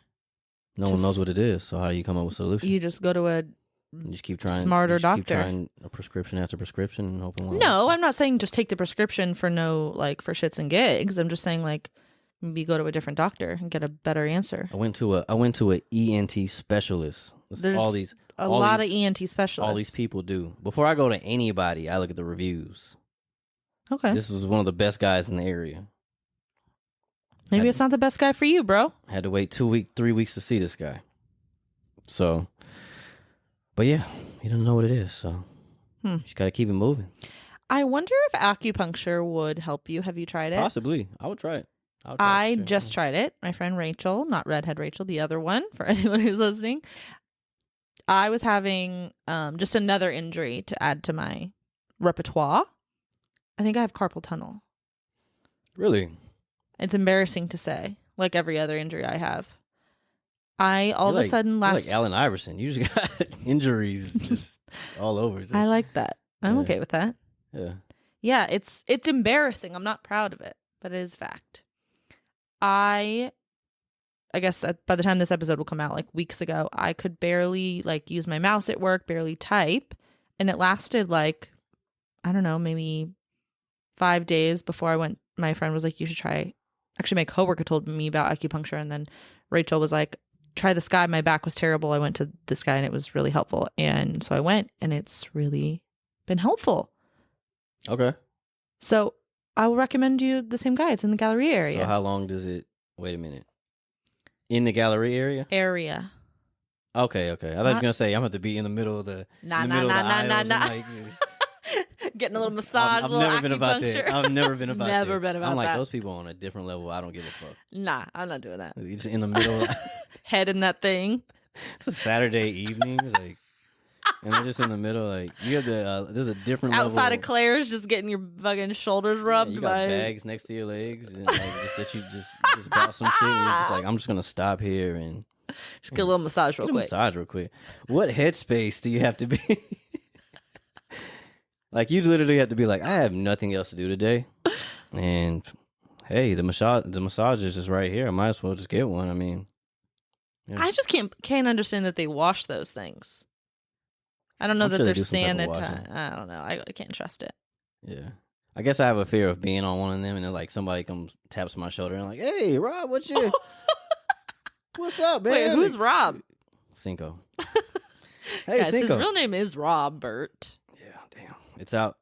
No one knows what it is. So how do you come up with a solution? You just go to a You just keep trying. smarter doctor. Keep trying a prescription after prescription and hoping. No, I'm not saying just take the prescription for for shits and gigs. I'm just saying like maybe go to a different doctor and get a better answer. I went to a ENT specialist. There's all these a lot of ENT specialists. all these people do. Before I go to anybody, I look at the reviews. Okay. This was one of the best guys in the area. Maybe it's not the best guy for you, bro. I had to wait 3 weeks to see this guy. So, but yeah, he doesn't know what it is. So, you just got to keep it moving. I wonder if acupuncture would help you. Have you tried it? Possibly. I would try it. I just tried it. My friend Rachel, not Redhead Rachel, the other one, for anyone who's listening. I was having just another injury to add to my repertoire. I think I have carpal tunnel. Really? It's embarrassing to say, like every other injury I have. I all You're of a sudden you're last. like Allen Iverson. You just got injuries just all over. It's I like, like that. I'm Yeah. okay with that. yeah. Yeah, it's embarrassing. I'm not proud of it, but it is fact. I guess by the time this episode will come out, like weeks ago, I could barely like use my mouse at work, barely type, and it lasted like, I don't know, maybe 5 days before I went. My friend was like, you should try. Actually, my coworker told me about acupuncture, and then Rachel was like, try this guy. My back was terrible. I went to this guy, and it was really helpful. And so I went, and it's really been helpful. Okay. So I will recommend you the same guy. It's in the Galleria area. So how long does it? Wait a minute. In the Galleria area? Area. Okay. I thought you were gonna say I'm going to be in the middle of the Nah. Getting a little massage, I've a little never been about acupuncture. that. I've never been about Never that. been about I'm like that. those people on a different level. I don't give a fuck. Nah, I'm not doing that. You're just in the middle. Head in that thing. It's a Saturday evening, like, and they're just in the middle. Like you have the there's a different Outside level. of Claire's, just getting your fucking shoulders rubbed You got by. bags next to your legs, and like just that you just bought some shit. And you're just like, I'm just gonna stop here and Just get a little massage real get a quick. massage real quick. What headspace do you have to be? Like you literally have to be like, I have nothing else to do today, and hey, the massage is just right here. I might as well just get one. I mean, yeah. I just can't understand that they wash those things. I don't know I'm that sure they they're do some type of sanitized. I don't know. I can't trust it. Yeah. I guess I have a fear of being on one of them, and then like somebody comes taps my shoulder and like, hey, Rob, what's up, man? Wait, who's Rob? Cinqo. Hey, Yes, his Cinqo. real name is Robert. Yeah, damn. It's out.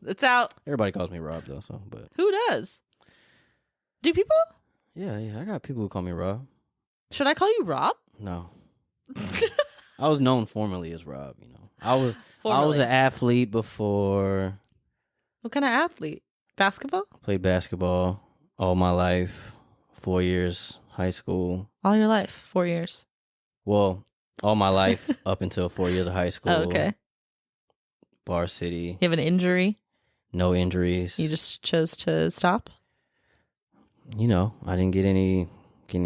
It's out. Everybody calls me Rob though, so but Who does? Do people? yeah, I got people who call me Rob. Should I call you Rob? No. I was known formerly as Rob, you know. I was Formerly. an athlete before. What kind of athlete? Basketball? Played basketball all my life. 4 years high school. All your life? 4 years. Well, all my life up until 4 years of high school. Oh, okay. Varsity. You have an injury? No injuries. You just chose to stop? You know, I didn't get any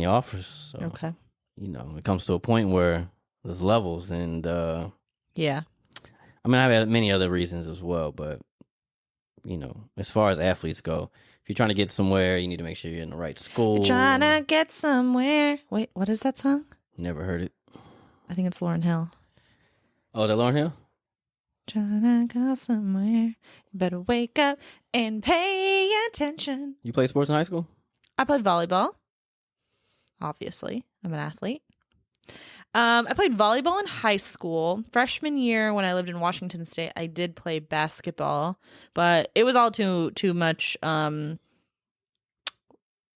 offers. So, Okay. you know, it comes to a point where there's levels, and Yeah. I mean, I've had many other reasons as well, but you know, as far as athletes go, if you're trying to get somewhere, you need to make sure you're in the right school. You're trying to get somewhere. Wait, what is that song? Never heard it. I think it's Lauryn Hill. Oh, is that Lauryn Hill? Trying to go somewhere. You better wake up and pay attention. You played sports in high school? I played volleyball. Obviously, I'm an athlete. I played volleyball in high school. Freshman year, when I lived in Washington State, I did play basketball, but it was all too much. I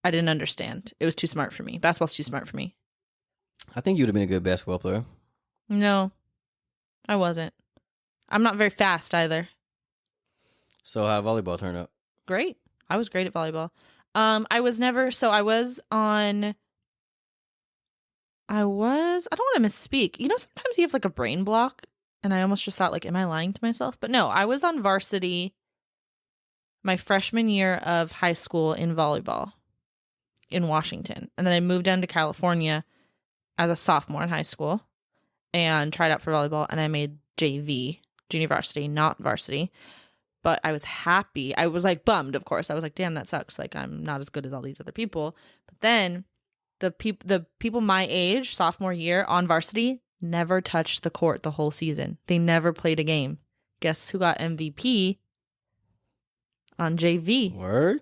didn't understand. It was too smart for me. Basketball's too smart for me. I think you would have been a good basketball player. No, I wasn't. I'm not very fast either. So how volleyball turned out? Great. I was great at volleyball. I don't want to misspeak. You know, sometimes you have like a brain block, and I almost just thought like, am I lying to myself? But no, I was on varsity my freshman year of high school in volleyball in Washington. And then I moved down to California as a sophomore in high school and tried out for volleyball, and I made JV, junior varsity, not varsity. But I was happy. I was like bummed, of course. I was like, damn, that sucks. Like, I'm not as good as all these other people. But then the people my age, sophomore year on varsity, never touched the court the whole season. They never played a game. Guess who got MVP on JV? Word?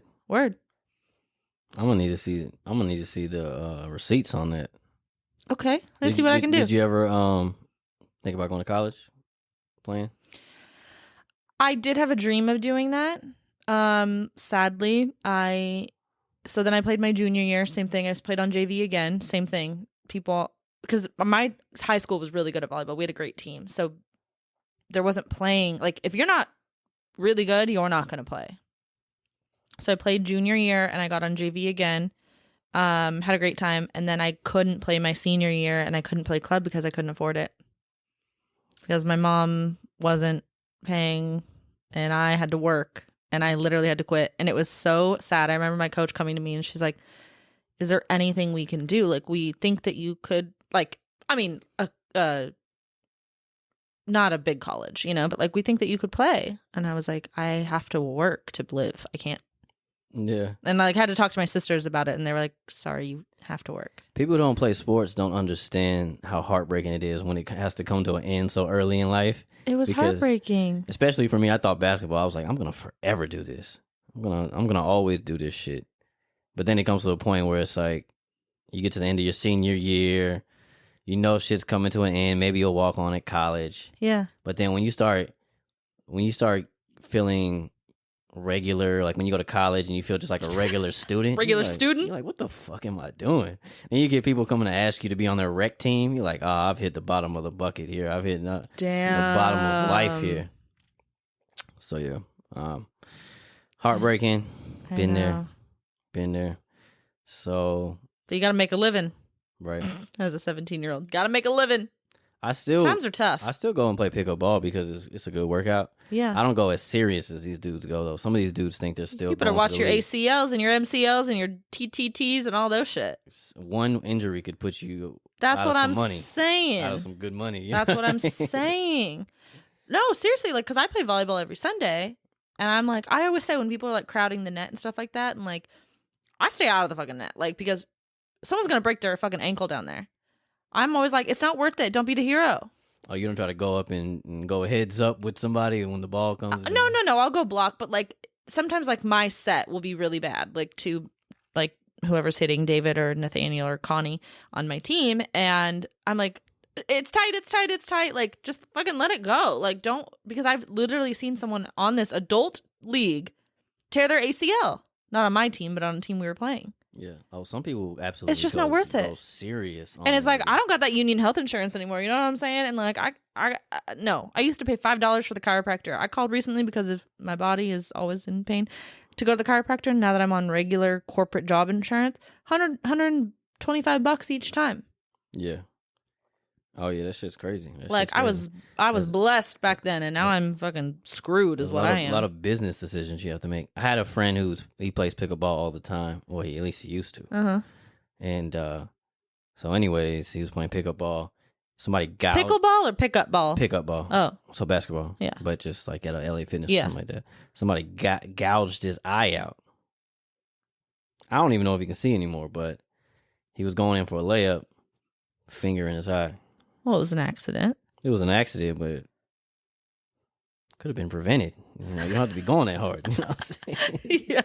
I'm gonna need to see the receipts on that. Okay. Let's see what I can do. Did you ever think about going to college? Playing? I did have a dream of doing that. Sadly, so then I played my junior year, same thing. I played on JV again, same thing. People, because my high school was really good at volleyball. We had a great team. So there wasn't playing, like, if you're not really good, you're not going to play. So I played junior year and I got on JV again. Had a great time. And then I couldn't play my senior year, and I couldn't play club because I couldn't afford it. Because my mom wasn't paying and I had to work. and I literally had to quit. And it was so sad. I remember my coach coming to me and she's like, is there anything we can do? Like, we think that you could, like, I mean, not a big college, you know, but like, we think that you could play. And I was like, I have to work to live. I can't. Yeah. And I like had to talk to my sisters about it, and they were like, sorry, you have to work. People who don't play sports don't understand how heartbreaking it is when it has to come to an end so early in life. It was heartbreaking. Especially for me, I thought basketball, I was like, I'm going to forever do this. I'm going to always do this shit. But then it comes to a point where it's like, you get to the end of your senior year, you know shit's coming to an end, maybe you'll walk on at college. Yeah. But then when you start feeling regular, like when you go to college and you feel just like a regular student. Student? You're like, what the fuck am I doing? And you get people coming to ask you to be on their rec team. You're like, oh, I've hit the bottom of the bucket here. I've hit the bottom of life here. So yeah, heartbreaking. Been there. So. But you got to make a living. Right. As a 17-year-old. Got to make a living. Times are tough. I still go and play pickup ball because it's a good workout. Yeah. I don't go as serious as these dudes go, though. Some of these dudes think they're still You better going watch to your the league. ACLs and your MCLs and your TTTs and all those shit. One injury could put you That's out what of I'm some money. saying. Out of some good money. That's what I'm saying. No, seriously, like, because I play volleyball every Sunday, and I'm like, I always say when people are like crowding the net and stuff like that, and like, I stay out of the fucking net, like, because someone's gonna break their fucking ankle down there. I'm always like, it's not worth it. Don't be the hero. Oh, you don't try to go up and go heads up with somebody when the ball comes? No. I'll go block, but like sometimes like my set will be really bad, like to like whoever's hitting David or Nathaniel or Connie on my team, and I'm like, it's tight. Like, just fucking let it go. Like, don't, because I've literally seen someone on this adult league tear their ACL. Not on my team, but on a team we were playing. Yeah. Oh, some people absolutely. It's just not worth it. Go serious. And it's like, I don't got that union health insurance anymore. You know what I'm saying? And like, no, I used to pay $5 for the chiropractor. I called recently because of my body is always in pain to go to the chiropractor. Now that I'm on regular corporate job insurance, $125 each time. Yeah. Oh yeah, that shit's crazy. Like, I was blessed back then, and now I'm fucking screwed. Is what I am. A lot of business decisions you have to make. I had a friend he plays pickleball all the time. Well, at least he used to. And so, anyways, he was playing pickleball. Somebody pickleball or pickup ball? Pickup ball. Oh, so basketball. Yeah, but just like at a LA Fitness or something like that. Somebody gouged his eye out. I don't even know if he can see anymore, but he was going in for a layup, finger in his eye. Well, it was an accident. It was an accident, but could have been prevented. You know, you don't have to be going that hard. You know what I'm saying? Yeah.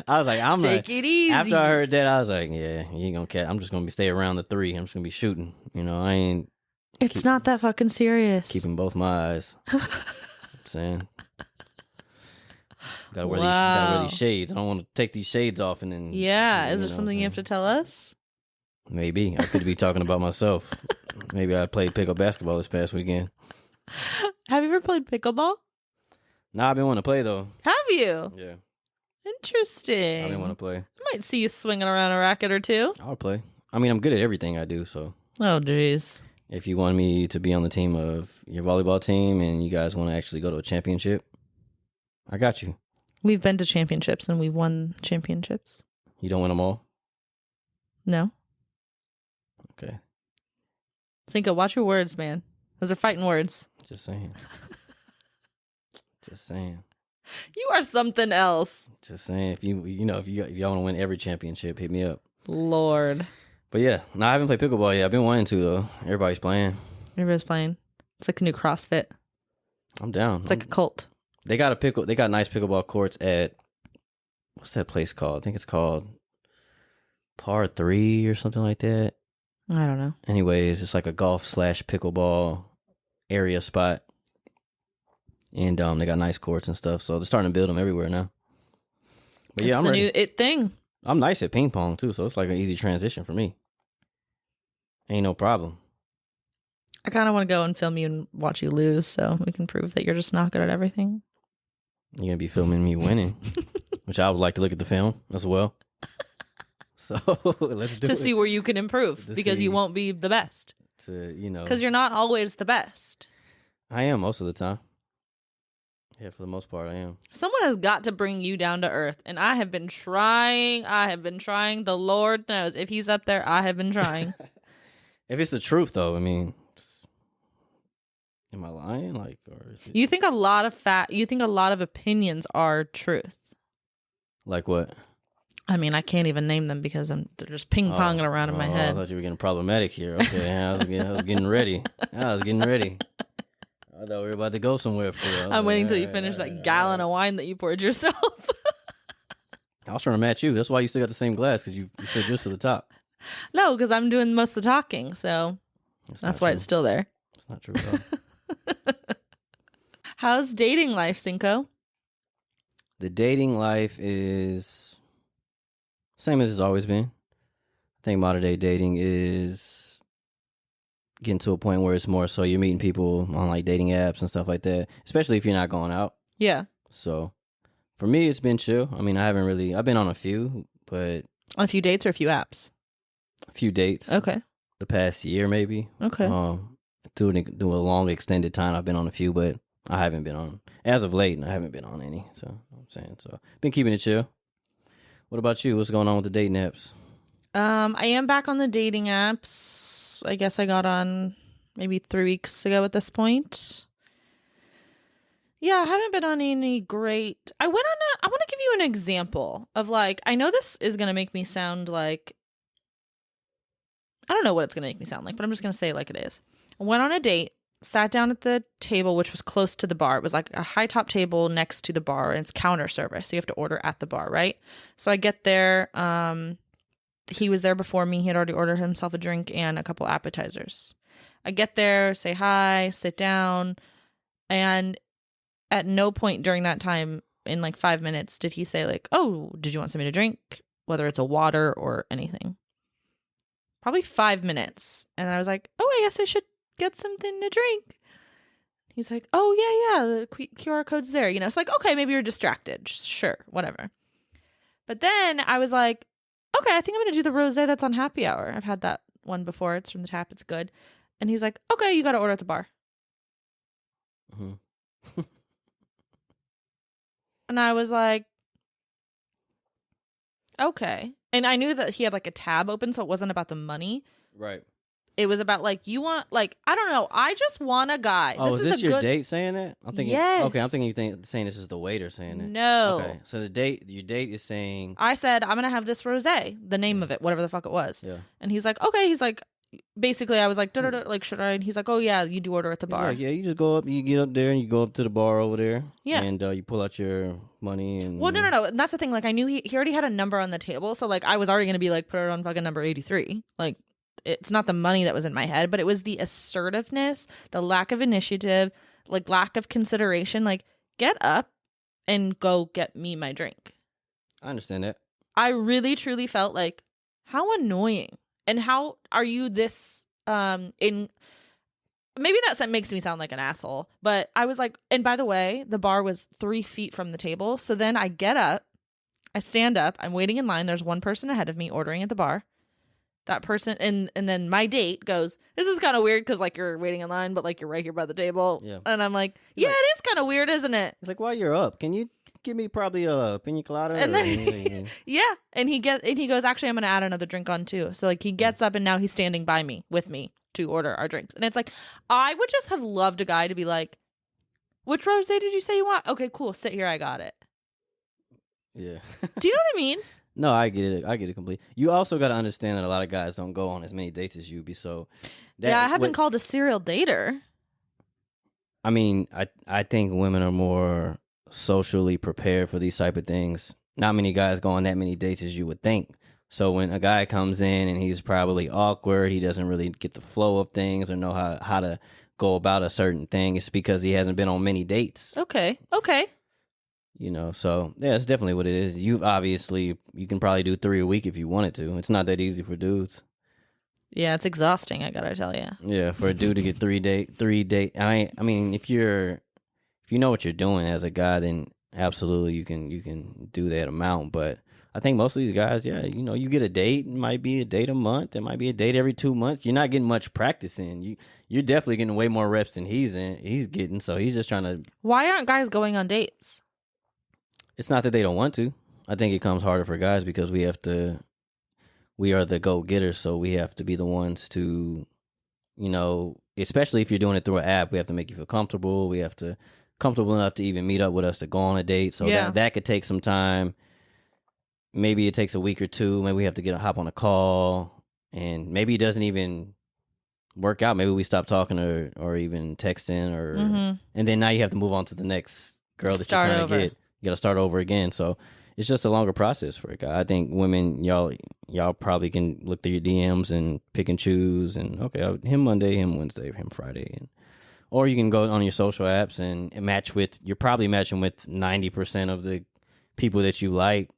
I was like, take it easy. After I heard that, I was like, yeah, you ain't gonna catch. I'm just gonna stay around the three. I'm just gonna be shooting. You know, I ain't. It's not that fucking serious. Keeping both my eyes. I'm saying. Gotta wear these shades. I don't want to take these shades off and then. Yeah. Is there something you have to tell us? Maybe. I could be talking about myself. Maybe I played pickup basketball this past weekend. Have you ever played pickleball? Nah, I've been wanting to play though. Have you? Yeah. Interesting. I've been wanting to play. I might see you swinging around a racket or two. I'll play. I mean, I'm good at everything I do, so. Oh, jeez. If you want me to be on the team of your volleyball team and you guys want to actually go to a championship, I got you. We've been to championships and we've won championships. You don't win them all? No. Okay. Cinqo, watch your words, man. Those are fighting words. Just saying. Just saying. You are something else. Just saying. If y'all want to win every championship, hit me up. Lord. But yeah, no, I haven't played pickleball yet. I've been wanting to though. Everybody's playing. Everybody's playing. It's like a new CrossFit. I'm down. It's like a cult. They got nice pickleball courts at what's that place called? I think it's called Par 3 or something like that. I don't know. Anyways, it's like a golf / pickleball area spot. And they got nice courts and stuff. So they're starting to build them everywhere now. But yeah, I'm ready. New it thing. I'm nice at ping pong too, so it's like an easy transition for me. Ain't no problem. I kind of want to go and film you and watch you lose so we can prove that you're just not good at everything. You're going to be filming me winning, which I would like to look at the film as well. So let's do it. To see where you can improve because you won't be the best. Because you're not always the best. I am most of the time. Yeah, for the most part, I am. Someone has got to bring you down to earth, and I have been trying. The Lord knows. If he's up there, I have been trying. If it's the truth, though, I mean, am I lying? Like, or is it... You think a lot of opinions are truth. Like what? I mean, I can't even name them because they're just ping-ponging around in my head. I thought you were getting problematic here. Okay, I was getting ready. I thought we were about to go somewhere for it. I'm waiting till you finish that gallon of wine that you poured yourself. I was trying to match you. That's why you still got the same glass, because you filled yours to the top. No, because I'm doing most of the talking, so that's why it's still there. It's not true at all. How's dating life, Cinco? The dating life is same as it's always been. I think modern day dating is getting to a point where it's more so you're meeting people on like dating apps and stuff like that, especially if you're not going out. Yeah. So for me, it's been chill. I mean, I've been on a few, but... On a few dates or a few apps? A few dates. Okay. The past year, maybe. Okay. Through a long extended time, I've been on a few, but I haven't been on, as of late, I haven't been on any. So, I'm saying, been keeping it chill. What about you? What's going on with the dating apps? I am back on the dating apps. I guess I got on maybe 3 weeks ago at this point. Yeah, I haven't been on any great... I want to give you an example of like, I know this is going to make me sound like... I don't know what it's going to make me sound like, but I'm just going to say it like it is. I went on a date, sat down at the table, which was close to the bar. It was like a high top table next to the bar, and it's counter service. So you have to order at the bar, right? So I get there. He was there before me. He had already ordered himself a drink and a couple appetizers. I get there, say hi, sit down, and at no point during that time, in like 5 minutes, did he say like, oh, did you want something to drink? Whether it's a water or anything. Probably 5 minutes. And I was like, oh, I guess I should get something to drink. He's like, oh, yeah, the QR code's there. You know, it's like, okay, maybe you're distracted. Sure, whatever. But then I was like, okay, I think I'm going to do the rosé that's on happy hour. I've had that one before. It's from the tap. It's good. And he's like, okay, you got to order at the bar. Mm-hmm. And I was like, okay. And I knew that he had like a tab open, so it wasn't about the money. Right. It was about like, you want, like, I don't know. I just want a guy. Oh, is this your date saying that? I'm thinking. Yes. Okay, I'm thinking saying this is the waiter saying it. No. Okay, so your date is saying. I said, I'm going to have this rosé, the name of it, whatever the fuck it was. Yeah. And he's like, okay. He's like, basically, I was like, like, should I? And he's like, oh, yeah, you do order at the bar. Like, yeah, you just go up, you get up there and you go up to the bar over there. Yeah. And you pull out your money and. Well, no. And that's the thing. Like, I knew he already had a number on the table. So, like, I was already going to be like, put it on fucking number 83. Like, it's not the money that was in my head, but it was the assertiveness, the lack of initiative, like, lack of consideration. Like, get up and go get me my drink. I understand that. I really, truly felt like, how annoying. And how are you this in maybe that makes me sound like an asshole, but I was like, and by the way, the bar was 3 feet from the table. So then I get up, I stand up, I'm waiting in line. There's one person ahead of me ordering at the bar. That person, and then my date goes, this is kind of weird because like you're waiting in line, but like you're right here by the table. Yeah. And I'm like, yeah, it is kind of weird, isn't it? It's like, while you're up, can you give me probably a pina colada? And then yeah, and he goes, actually, I'm gonna add another drink on too. So like he gets up and now he's standing by me with me to order our drinks. And it's like, I would just have loved a guy to be like, which rosé did you say you want? Okay, cool, sit here, I got it. Yeah. Do you know what I mean? No, I get it completely. You also got to understand that a lot of guys don't go on as many dates as you be. So yeah, I have been called a serial dater. I mean, I think women are more socially prepared for these type of things. Not many guys go on that many dates as you would think. So when a guy comes in and he's probably awkward, he doesn't really get the flow of things or know how to go about a certain thing, it's because he hasn't been on many dates. Okay. You know, so yeah, it's definitely what it is. You can probably do 3 a week if you wanted to. It's not that easy for dudes. Yeah, it's exhausting, I gotta tell you. Yeah, for a dude to get 3 date. I mean, if you know what you're doing as a guy, then absolutely you can do that amount. But I think most of these guys, yeah, you get a date. It might be a date a month. It might be a date every 2 months. You're not getting much practice in. You're definitely getting way more reps than he's getting. So he's just trying to. Why aren't guys going on dates? It's not that they don't want to. I think it comes harder for guys because we are the go-getters, so we have to be the ones to, especially if you're doing it through an app, we have to make you feel comfortable. We have to comfortable enough to even meet up with us to go on a date. So that could take some time. Maybe it takes a week or two. Maybe we have to hop on a call, and maybe it doesn't even work out. Maybe we stop talking or even texting, and then now you have to move on to the next girl that you're trying to get. You got to start over again. So it's just a longer process for a guy. I think women, y'all probably can look through your DMs and pick and choose, and okay, him Monday, him Wednesday, him Friday, or you can go on your social apps and match with. You're probably matching with 90% of the people that you like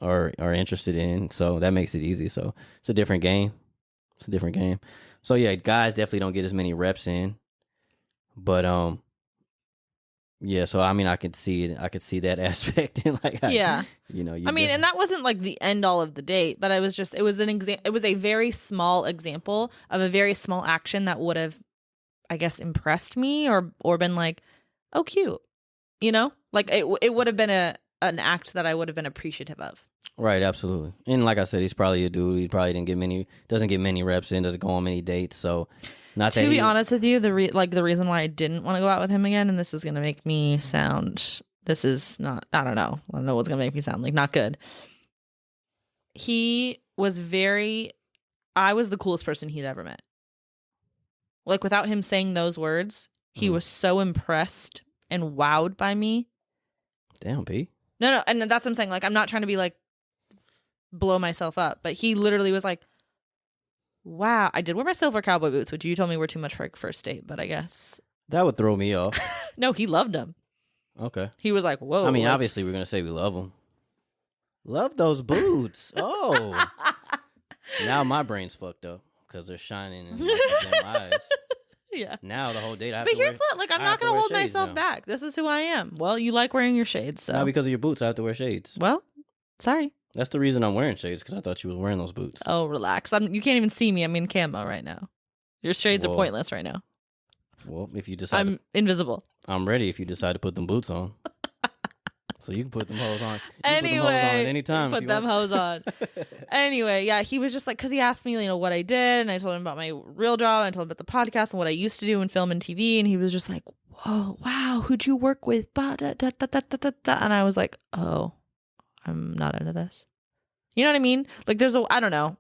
or are interested in. So that makes it easy. So it's a different game. So yeah, guys definitely don't get as many reps in, but yeah, so I mean, I could see it. I could see that aspect in I mean, and that wasn't like the end all of the date, but it was a very small example of a very small action that would have, I guess, impressed me or been like, oh, cute, like it would have been an act that I would have been appreciative of. Right, absolutely. And like I said, he's probably a dude. He probably doesn't get many reps in, doesn't go on many dates. So, to be honest with you, the reason why I didn't want to go out with him again, and this is going to make me sound, this is not, I don't know what's going to make me sound like not good. I was the coolest person he'd ever met. Like without him saying those words, he was so impressed and wowed by me. Damn, P. No, and that's what I'm saying. Like, I'm not trying to be like, blow myself up, but he literally was like, wow. I did wear my silver cowboy boots, which you told me were too much for a first date, but I guess that would throw me off. No, he loved them. Okay. He was like, whoa. I mean, obviously we're going to say we love them. Love those boots. Oh. Now my brain's fucked up because they're shining in my eyes. Yeah. Now the whole date But here's what, like, I'm not going to hold myself back. This is who I am. Well, you like wearing your shades, so. Now because of your boots, I have to wear shades. Well, sorry. That's the reason I'm wearing shades, because I thought you was wearing those boots. Oh, relax. You can't even see me. I'm in camo right now. Your shades are pointless right now. Well, if you decide... I'm invisible. I'm ready if you decide to put them boots on. So you can put them hoes on. Anyway, put them hoes on at any time. Put them hoes on. Anyway, yeah, he was just like, because he asked me, what I did, and I told him about my real job, and I told him about the podcast and what I used to do in film and TV, and he was just like, whoa, wow, who'd you work with? And I was like, oh, I'm not into this. You know what I mean? Like, I don't know.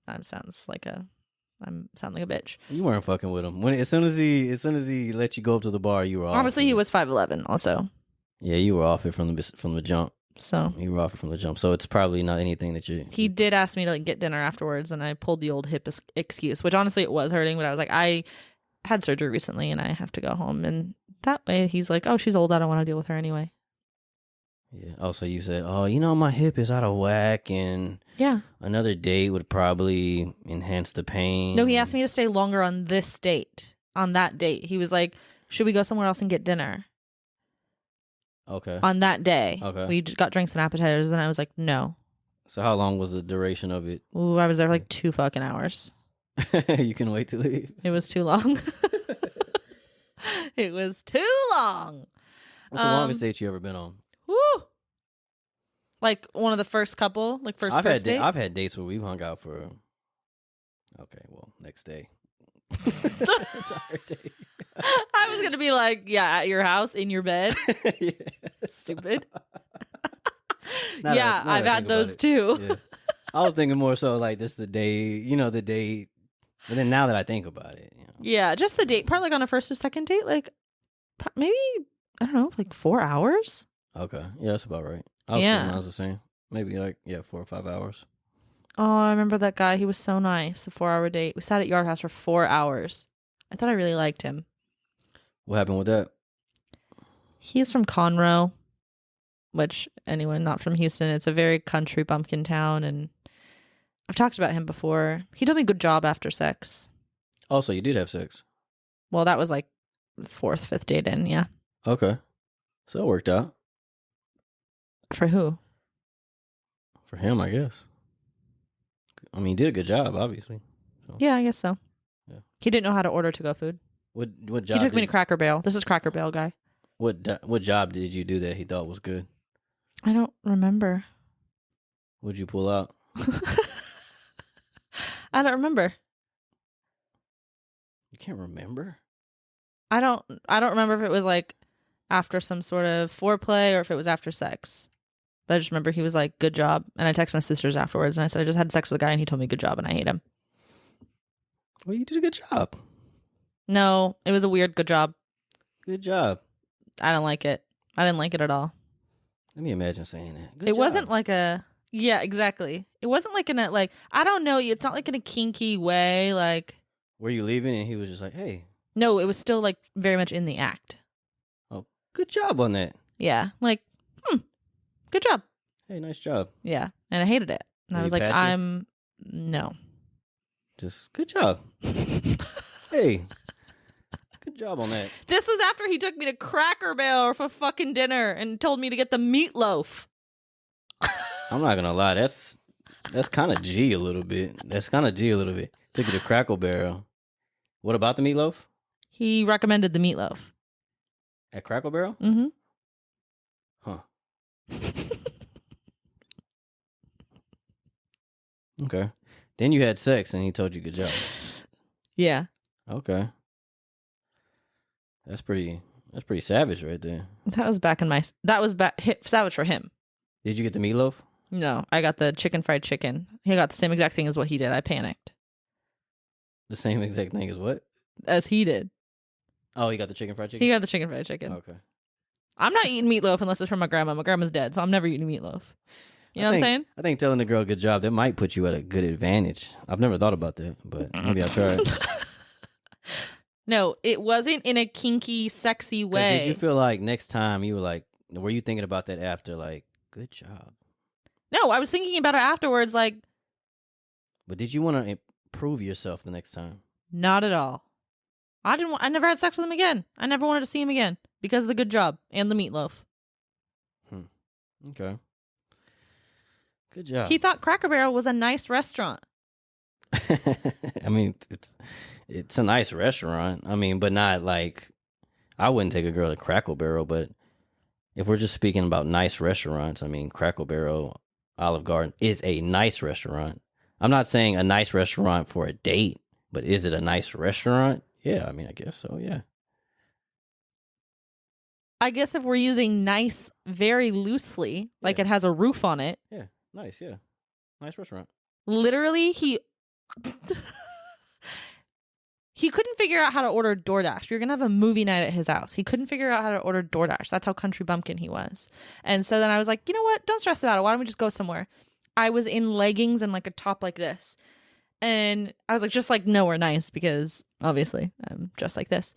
That sounds like I sound like a bitch. You weren't fucking with him. As soon as he let you go up to the bar, you were off. Honestly, he was 5'11" also. Yeah, you were off it from the jump. So you were off it from the jump. So it's probably not anything that you. He did ask me to get dinner afterwards, and I pulled the old hip excuse, which honestly it was hurting, but I was like, I had surgery recently, and I have to go home, and that way he's like, oh, she's old, I don't want to deal with her anyway. Yeah. Oh, so you said, oh, my hip is out of whack, and yeah, another date would probably enhance the pain. No, he asked me to stay longer on this date. On that date, he was like, should we go somewhere else and get dinner? Okay. On that day, okay, we got drinks and appetizers, and I was like, no. So how long was the duration of it? Ooh, I was there for like 2 fucking hours. You can wait to leave. It was too long. It was too long. What's the longest date you ever been on? Woo! Like one of the first couple, like first date? I've had dates where we've hung out for, okay, well, next day. Entire day. I was going to be like, yeah, at your house, in your bed. Yeah. Stupid. Yeah, I've had those too. Yeah. I was thinking more so like this the day, the date. But then now that I think about it. Yeah, just the date part, like on a first or second date, like maybe, I don't know, like 4 hours. Okay. Yeah, that's about right. I was the same. Maybe 4 or 5 hours. Oh, I remember that guy. He was so nice. The 4-hour date. We sat at Yard House for 4 hours. I thought I really liked him. What happened with that? He's from Conroe, which anyone not from Houston, it's a very country bumpkin town, and I've talked about him before. He told me good job after sex. Oh, so you did have sex? Well, that was like 4th, 5th date in, yeah. Okay. So it worked out. For who? For him, I guess. I mean, he did a good job, obviously. So. Yeah, I guess so. Yeah. He didn't know how to order to-go food. What job? He took me to Cracker Barrel. This is Cracker Barrel guy. What job did you do that he thought was good? I don't remember. What'd you pull out? I don't remember. You can't remember? I don't remember if it was like after some sort of foreplay or if it was after sex. But I just remember he was like, good job. And I texted my sisters afterwards and I said, I just had sex with a guy and he told me good job and I hate him. Well, you did a good job. No, it was a weird good job. Good job. I don't like it. I didn't like it at all. Let me imagine saying that. Good it job. Wasn't like a, yeah, exactly. It wasn't like in a, like, I don't know. It's not like in a kinky way. Like, were you leaving and he was just like, hey. No, it was still like very much in the act. Oh, good job on that. Yeah. Like, good job. Hey, nice job. Yeah. And I hated it. And Were I was you like, patchy? No. Just good job. Hey, good job on that. This was after he took me to Cracker Barrel for fucking dinner and told me to get the meatloaf. I'm not gonna lie, that's kind of G a little bit. Took you to Cracker Barrel. What about the meatloaf? He recommended the meatloaf. At Cracker Barrel? Mm-hmm. Huh. Okay. Then you had sex and he told you good job. Yeah. Okay. That's pretty savage right there. That was savage for him. Did you get the meatloaf? No, I got the fried chicken. He got the same exact thing as what he did. I panicked. The same exact thing as what? As he did. Oh, he got the fried chicken? He got the fried chicken. Okay. I'm not eating meatloaf unless it's from my grandma. My grandma's dead, so I'm never eating meatloaf. You know what I'm saying? I think telling the girl good job, that might put you at a good advantage. I've never thought about that, but maybe I'll try it. No, it wasn't in a kinky, sexy way. Did you feel like next time you were like, were you thinking about that after, like, good job? No, I was thinking about it afterwards, like. But did you want to improve yourself the next time? Not at all. I never had sex with him again. I never wanted to see him again because of the good job and the meatloaf. Okay. Good job. He thought Cracker Barrel was a nice restaurant. I mean, it's a nice restaurant. I mean, but not like, I wouldn't take a girl to Cracker Barrel, but if we're just speaking about nice restaurants, I mean, Cracker Barrel, Olive Garden is a nice restaurant. I'm not saying a nice restaurant for a date, but is it a nice restaurant? Yeah, I mean, I guess so, yeah. I guess if we're using nice very loosely, like it has a roof on it. Yeah, nice, yeah. Nice restaurant. Literally, he couldn't figure out how to order DoorDash. We were going to have a movie night at his house. He couldn't figure out how to order DoorDash. That's how country bumpkin he was. And so then I was like, you know what? Don't stress about it. Why don't we just go somewhere? I was in leggings and like a top like this. And I was like, just like nowhere nice because obviously I'm dressed like this.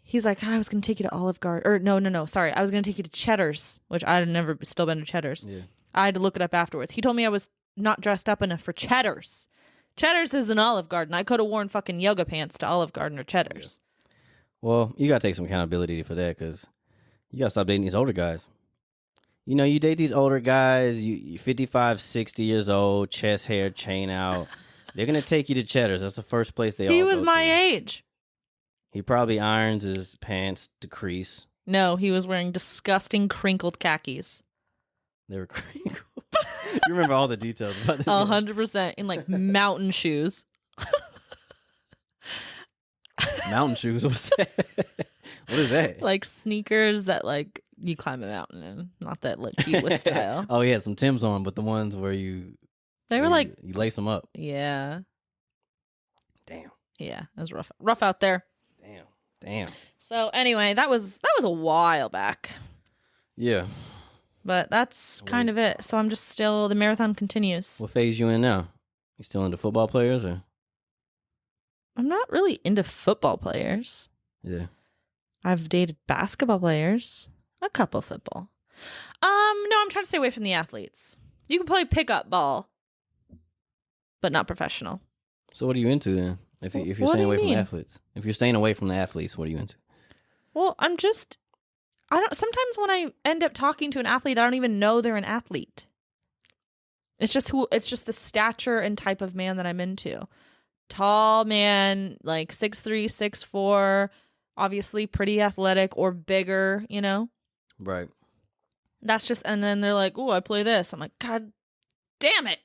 He's like, I was going to take you to Olive Garden. Or no. Sorry. I was going to take you to Cheddar's, which I had never still been to Cheddar's. Yeah. I had to look it up afterwards. He told me I was not dressed up enough for Cheddar's. Cheddar's is an Olive Garden. I could have worn fucking yoga pants to Olive Garden or Cheddar's. Yeah. Well, you got to take some accountability for that because you got to stop dating these older guys. You know, you date these older guys, you 55, 60 years old, chest hair, chain out. They're going to take you to Cheddar's. That's the first place they all go to. He was my age. He probably irons his pants to crease. No, he was wearing disgusting crinkled khakis. They were crinkled. You remember all the details about this? 100% in like mountain shoes. Mountain shoes? What's that? What is that? Like sneakers that like you climb a mountain in. Not that like cute with style. Oh, he had some Timbs on, but the ones where you... They were like... You lace them up. Yeah. Damn. Yeah, it was rough. Rough out there. Damn. So anyway, that was a while back. Yeah. But that's kind of it. So I'm just still, the marathon continues. What phase you in now? You still into football players or? I'm not really into football players. Yeah. I've dated basketball players, a couple football. No, I'm trying to stay away from the athletes. You can play pickup ball, but not professional. So what are you into then? If you're staying away from the athletes, if you're staying away from the athletes, what are you into? Well, sometimes when I end up talking to an athlete, I don't even know they're an athlete. It's just the stature and type of man that I'm into. Tall man, like 6'3", 6'4", obviously pretty athletic or bigger, you know? Right. That's just, and then they're like, "Oh, I play this." I'm like, "God damn it."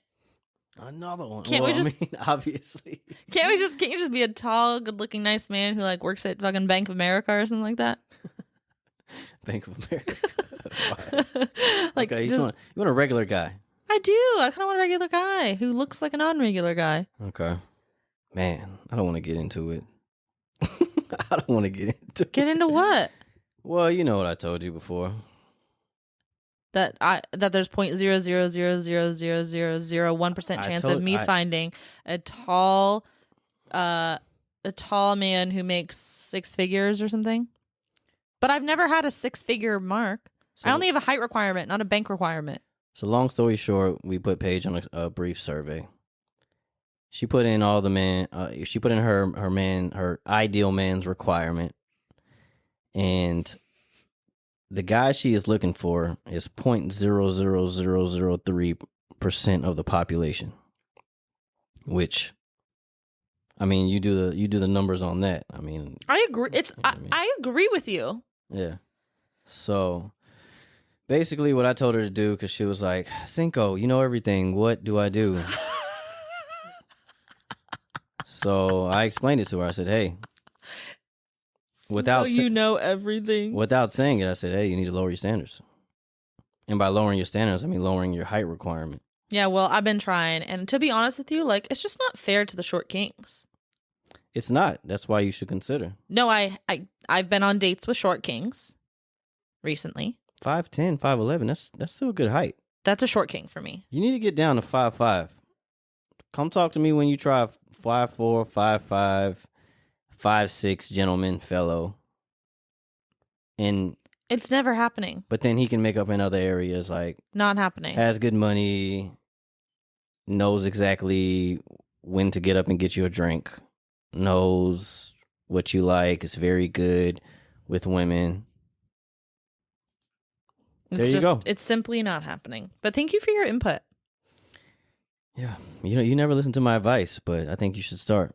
Another one. Can't we just, I mean, obviously. can't you just be a tall, good looking, nice man who like works at fucking Bank of America or something like that? Bank of America. Like, okay, you want a regular guy. I do. I kind of want a regular guy who looks like a non-regular guy. Okay. Man, I don't want to get into it. I don't want to get into it. Get into what? Well, you know what I told you before. That there's 0.0000001% chance of me finding a tall man who makes six figures or something. But I've never had a 6-figure mark. I only have a height requirement, not a bank requirement. So long story short, we put Paige on a brief survey. She put in all the man. She put in her ideal man's requirement, and the guy she is looking for is 0.00003% of the population. Which, I mean, you do the numbers on that. I mean, I agree. I agree with you. Yeah. So basically, what I told her to do, because she was like, "Cinqo, you know everything. What do I do?" So I explained it to her. I said, "Hey." Without you know everything. Without saying it, I said, "Hey, you need to lower your standards." And by lowering your standards, I mean lowering your height requirement. Yeah, well, I've been trying, and to be honest with you, like, it's just not fair to the short kings. It's not. That's why you should consider. No, I've been on dates with short kings recently. 5'10", 5'11", that's still a good height. That's a short king for me. You need to get down to 5'5". Come talk to me when you try 5'4", 5'5", 5'6", gentleman, fellow. And it's never happening. But then he can make up in other areas, like not happening. Has good money, knows exactly when to get up and get you a drink, knows what you like, is very good with women. There you go. It's simply not happening. But thank you for your input. Yeah. You never listen to my advice, but I think you should start.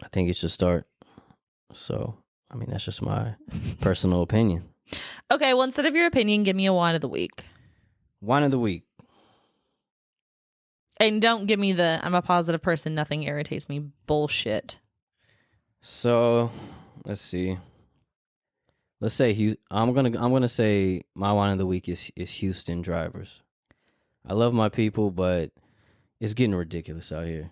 I think you should start. So, I mean, that's just my personal opinion. Okay, well, instead of your opinion, give me a wine of the week. Wine of the week. And don't give me the "I'm a positive person, nothing irritates me" bullshit. So, let's see. Let's say I'm gonna say my wine of the week is Houston drivers. I love my people, but it's getting ridiculous out here.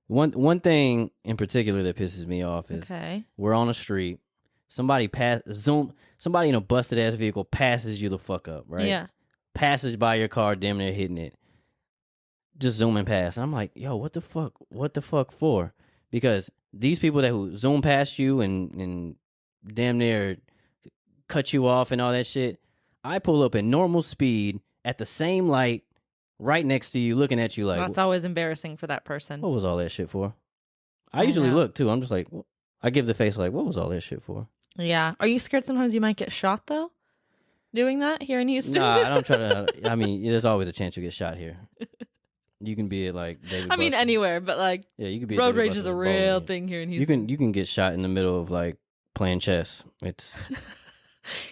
One thing in particular that pisses me off is we're on a street, somebody in a busted ass vehicle passes you the fuck up, right? Yeah. Passes by your car, damn near hitting it. Just zooming past. And I'm like, yo, what the fuck? What the fuck for? Because these people who zoom past you and damn near cut you off and all that shit, I pull up at normal speed at the same light right next to you, looking at you like... That's always embarrassing for that person. What was all that shit for? I usually look, too. I'm just like... I give the face like, what was all that shit for? Yeah. Are you scared sometimes you might get shot, though? Doing that here in Houston? Nah, I don't try to... I mean, there's always a chance you get shot here. You can be at, like... David I mean, Buster. Anywhere, but, like... Yeah, you could be road rage is a real thing here in Houston. You can get shot in the middle of, like, playing chess. It's...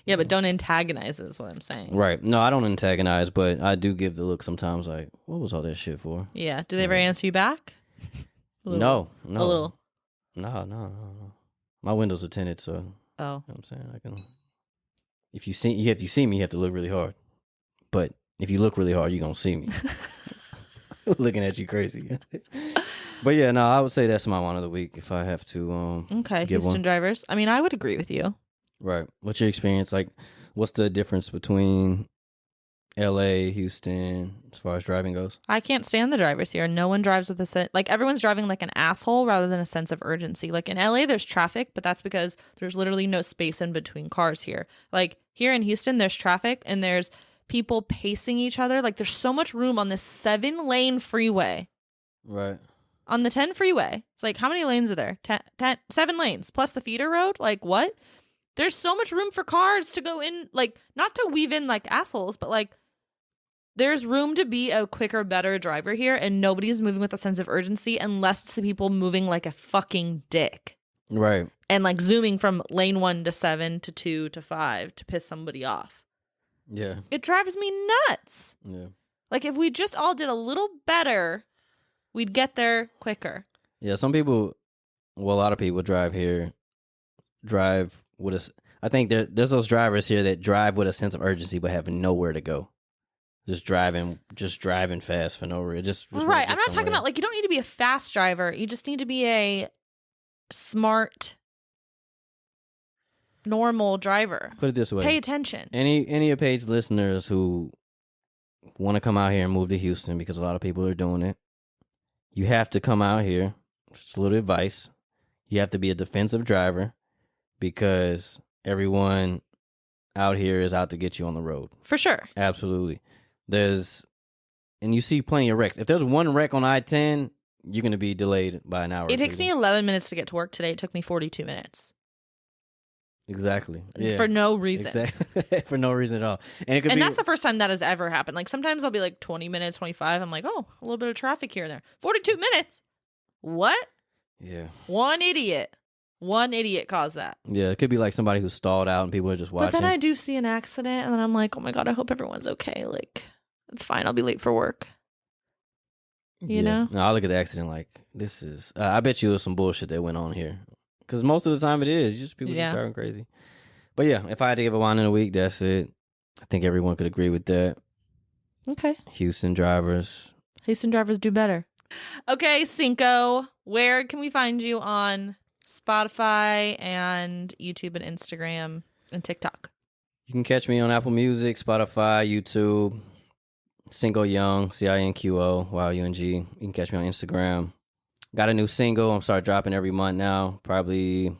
Yeah, but don't antagonize is what I'm saying. Right. No, I don't antagonize, but I do give the look sometimes like, what was all that shit for? Yeah. Do they ever answer you back? No. A little. No. My windows are tinted, so. Oh. You know what I'm saying? I can. If you see me, you have to look really hard. But if you look really hard, you're going to see me. Looking at you crazy. But yeah, no, I would say that's my one of the week if I have to okay, give Houston one. drivers. I mean, I would agree with you. Right. What's your experience? Like, what's the difference between LA, Houston, as far as driving goes? I can't stand the drivers here. No one drives with a sense, like everyone's driving like an asshole rather than a sense of urgency. Like in LA, there's traffic, but that's because there's literally no space in between cars here. Like here in Houston, there's traffic and there's people pacing each other. Like there's so much room on this 7-lane freeway. Right. On the 10 freeway. It's like, how many lanes are there? 7 lanes plus the feeder road? Like what? There's so much room for cars to go in, like, not to weave in like assholes, but like There's room to be a quicker, better driver here, and nobody's moving with a sense of urgency unless it's the people moving like a fucking dick. Right. And like zooming from lane 1 to 7 to 2 to 5 to piss somebody off. Yeah. It drives me nuts. Yeah. Like if we just all did a little better, we'd get there quicker. Yeah, some people, well, a lot of people drive with a, I think there's those drivers here that drive with a sense of urgency but have nowhere to go. Just driving fast for no reason. Just right. I'm not talking about like you don't need to be a fast driver. You just need to be a smart, normal driver. Put it this way. Pay attention. Any of Paige's listeners who want to come out here and move to Houston, because a lot of people are doing it, you have to come out here. Just a little advice. You have to be a defensive driver because everyone out here is out to get you on the road. For sure. Absolutely. And you see plenty of wrecks. If there's one wreck on I-10, you're going to be delayed by an hour. It takes me 11 minutes to get to work today. It took me 42 minutes. Exactly. Yeah. For no reason. Exactly. For no reason at all. And that's the first time that has ever happened. Like sometimes I'll be like 20 minutes, 25. I'm like, oh, a little bit of traffic here and there. 42 minutes? What? Yeah. One idiot caused that. Yeah, it could be like somebody who stalled out and people are just watching. But then I do see an accident and then I'm like, oh my God, I hope everyone's okay. Like, it's fine. I'll be late for work. You know? No, I look at the accident like, this is, I bet you there's some bullshit that went on here. Because most of the time it is. Just people just driving crazy. But yeah, if I had to give a wine in a week, that's it. I think everyone could agree with that. Okay. Houston drivers do better. Okay, Cinqo, where can we find you on Spotify and YouTube and Instagram and TikTok? You can catch me on Apple Music, Spotify, YouTube, Cinqo Young, Cinqo, YUNG. You can catch me on Instagram. Got a new single. I'm starting dropping every month now. Probably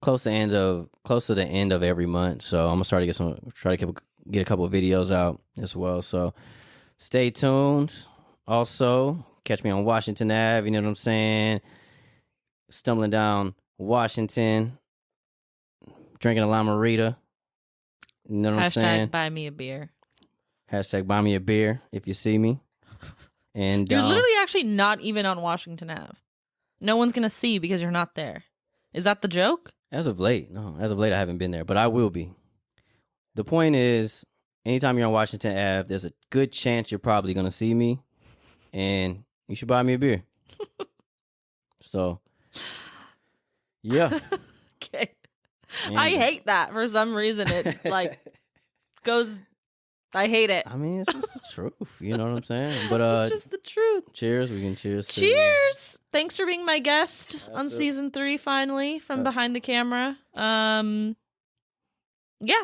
close to the end of every month. So I'm gonna try to get a couple of videos out as well. So stay tuned. Also, catch me on Washington Ave. You know what I'm saying? Stumbling down Washington, drinking a Lamarita. You know what I'm saying? Buy me a beer. Hashtag buy me a beer if you see me. And you're literally actually not even on Washington Ave. No one's going to see you because you're not there. Is that the joke? As of late, I haven't been there, but I will be. The point is, anytime you're on Washington Ave, there's a good chance you're probably going to see me, and you should buy me a beer. So, yeah. Okay. And I hate that for some reason. It like goes... I hate it. I mean, it's just the truth. You know what I'm saying? But it's just the truth. Cheers. We can cheers. Cheers. Thanks for being my guest on season 3, finally, from behind the camera. Yeah,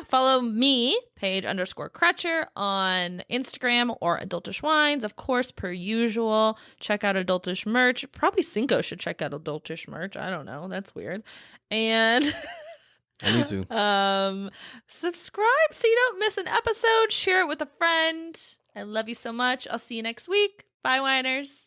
follow me, Paige_Crutcher, on Instagram or Adultish Wines, of course, per usual. Check out Adultish merch. Probably Cinqo should check out Adultish merch. I don't know. That's weird. And... I need to. Subscribe so you don't miss an episode. Share it with a friend. I love you so much. I'll see you next week. Bye, Winers.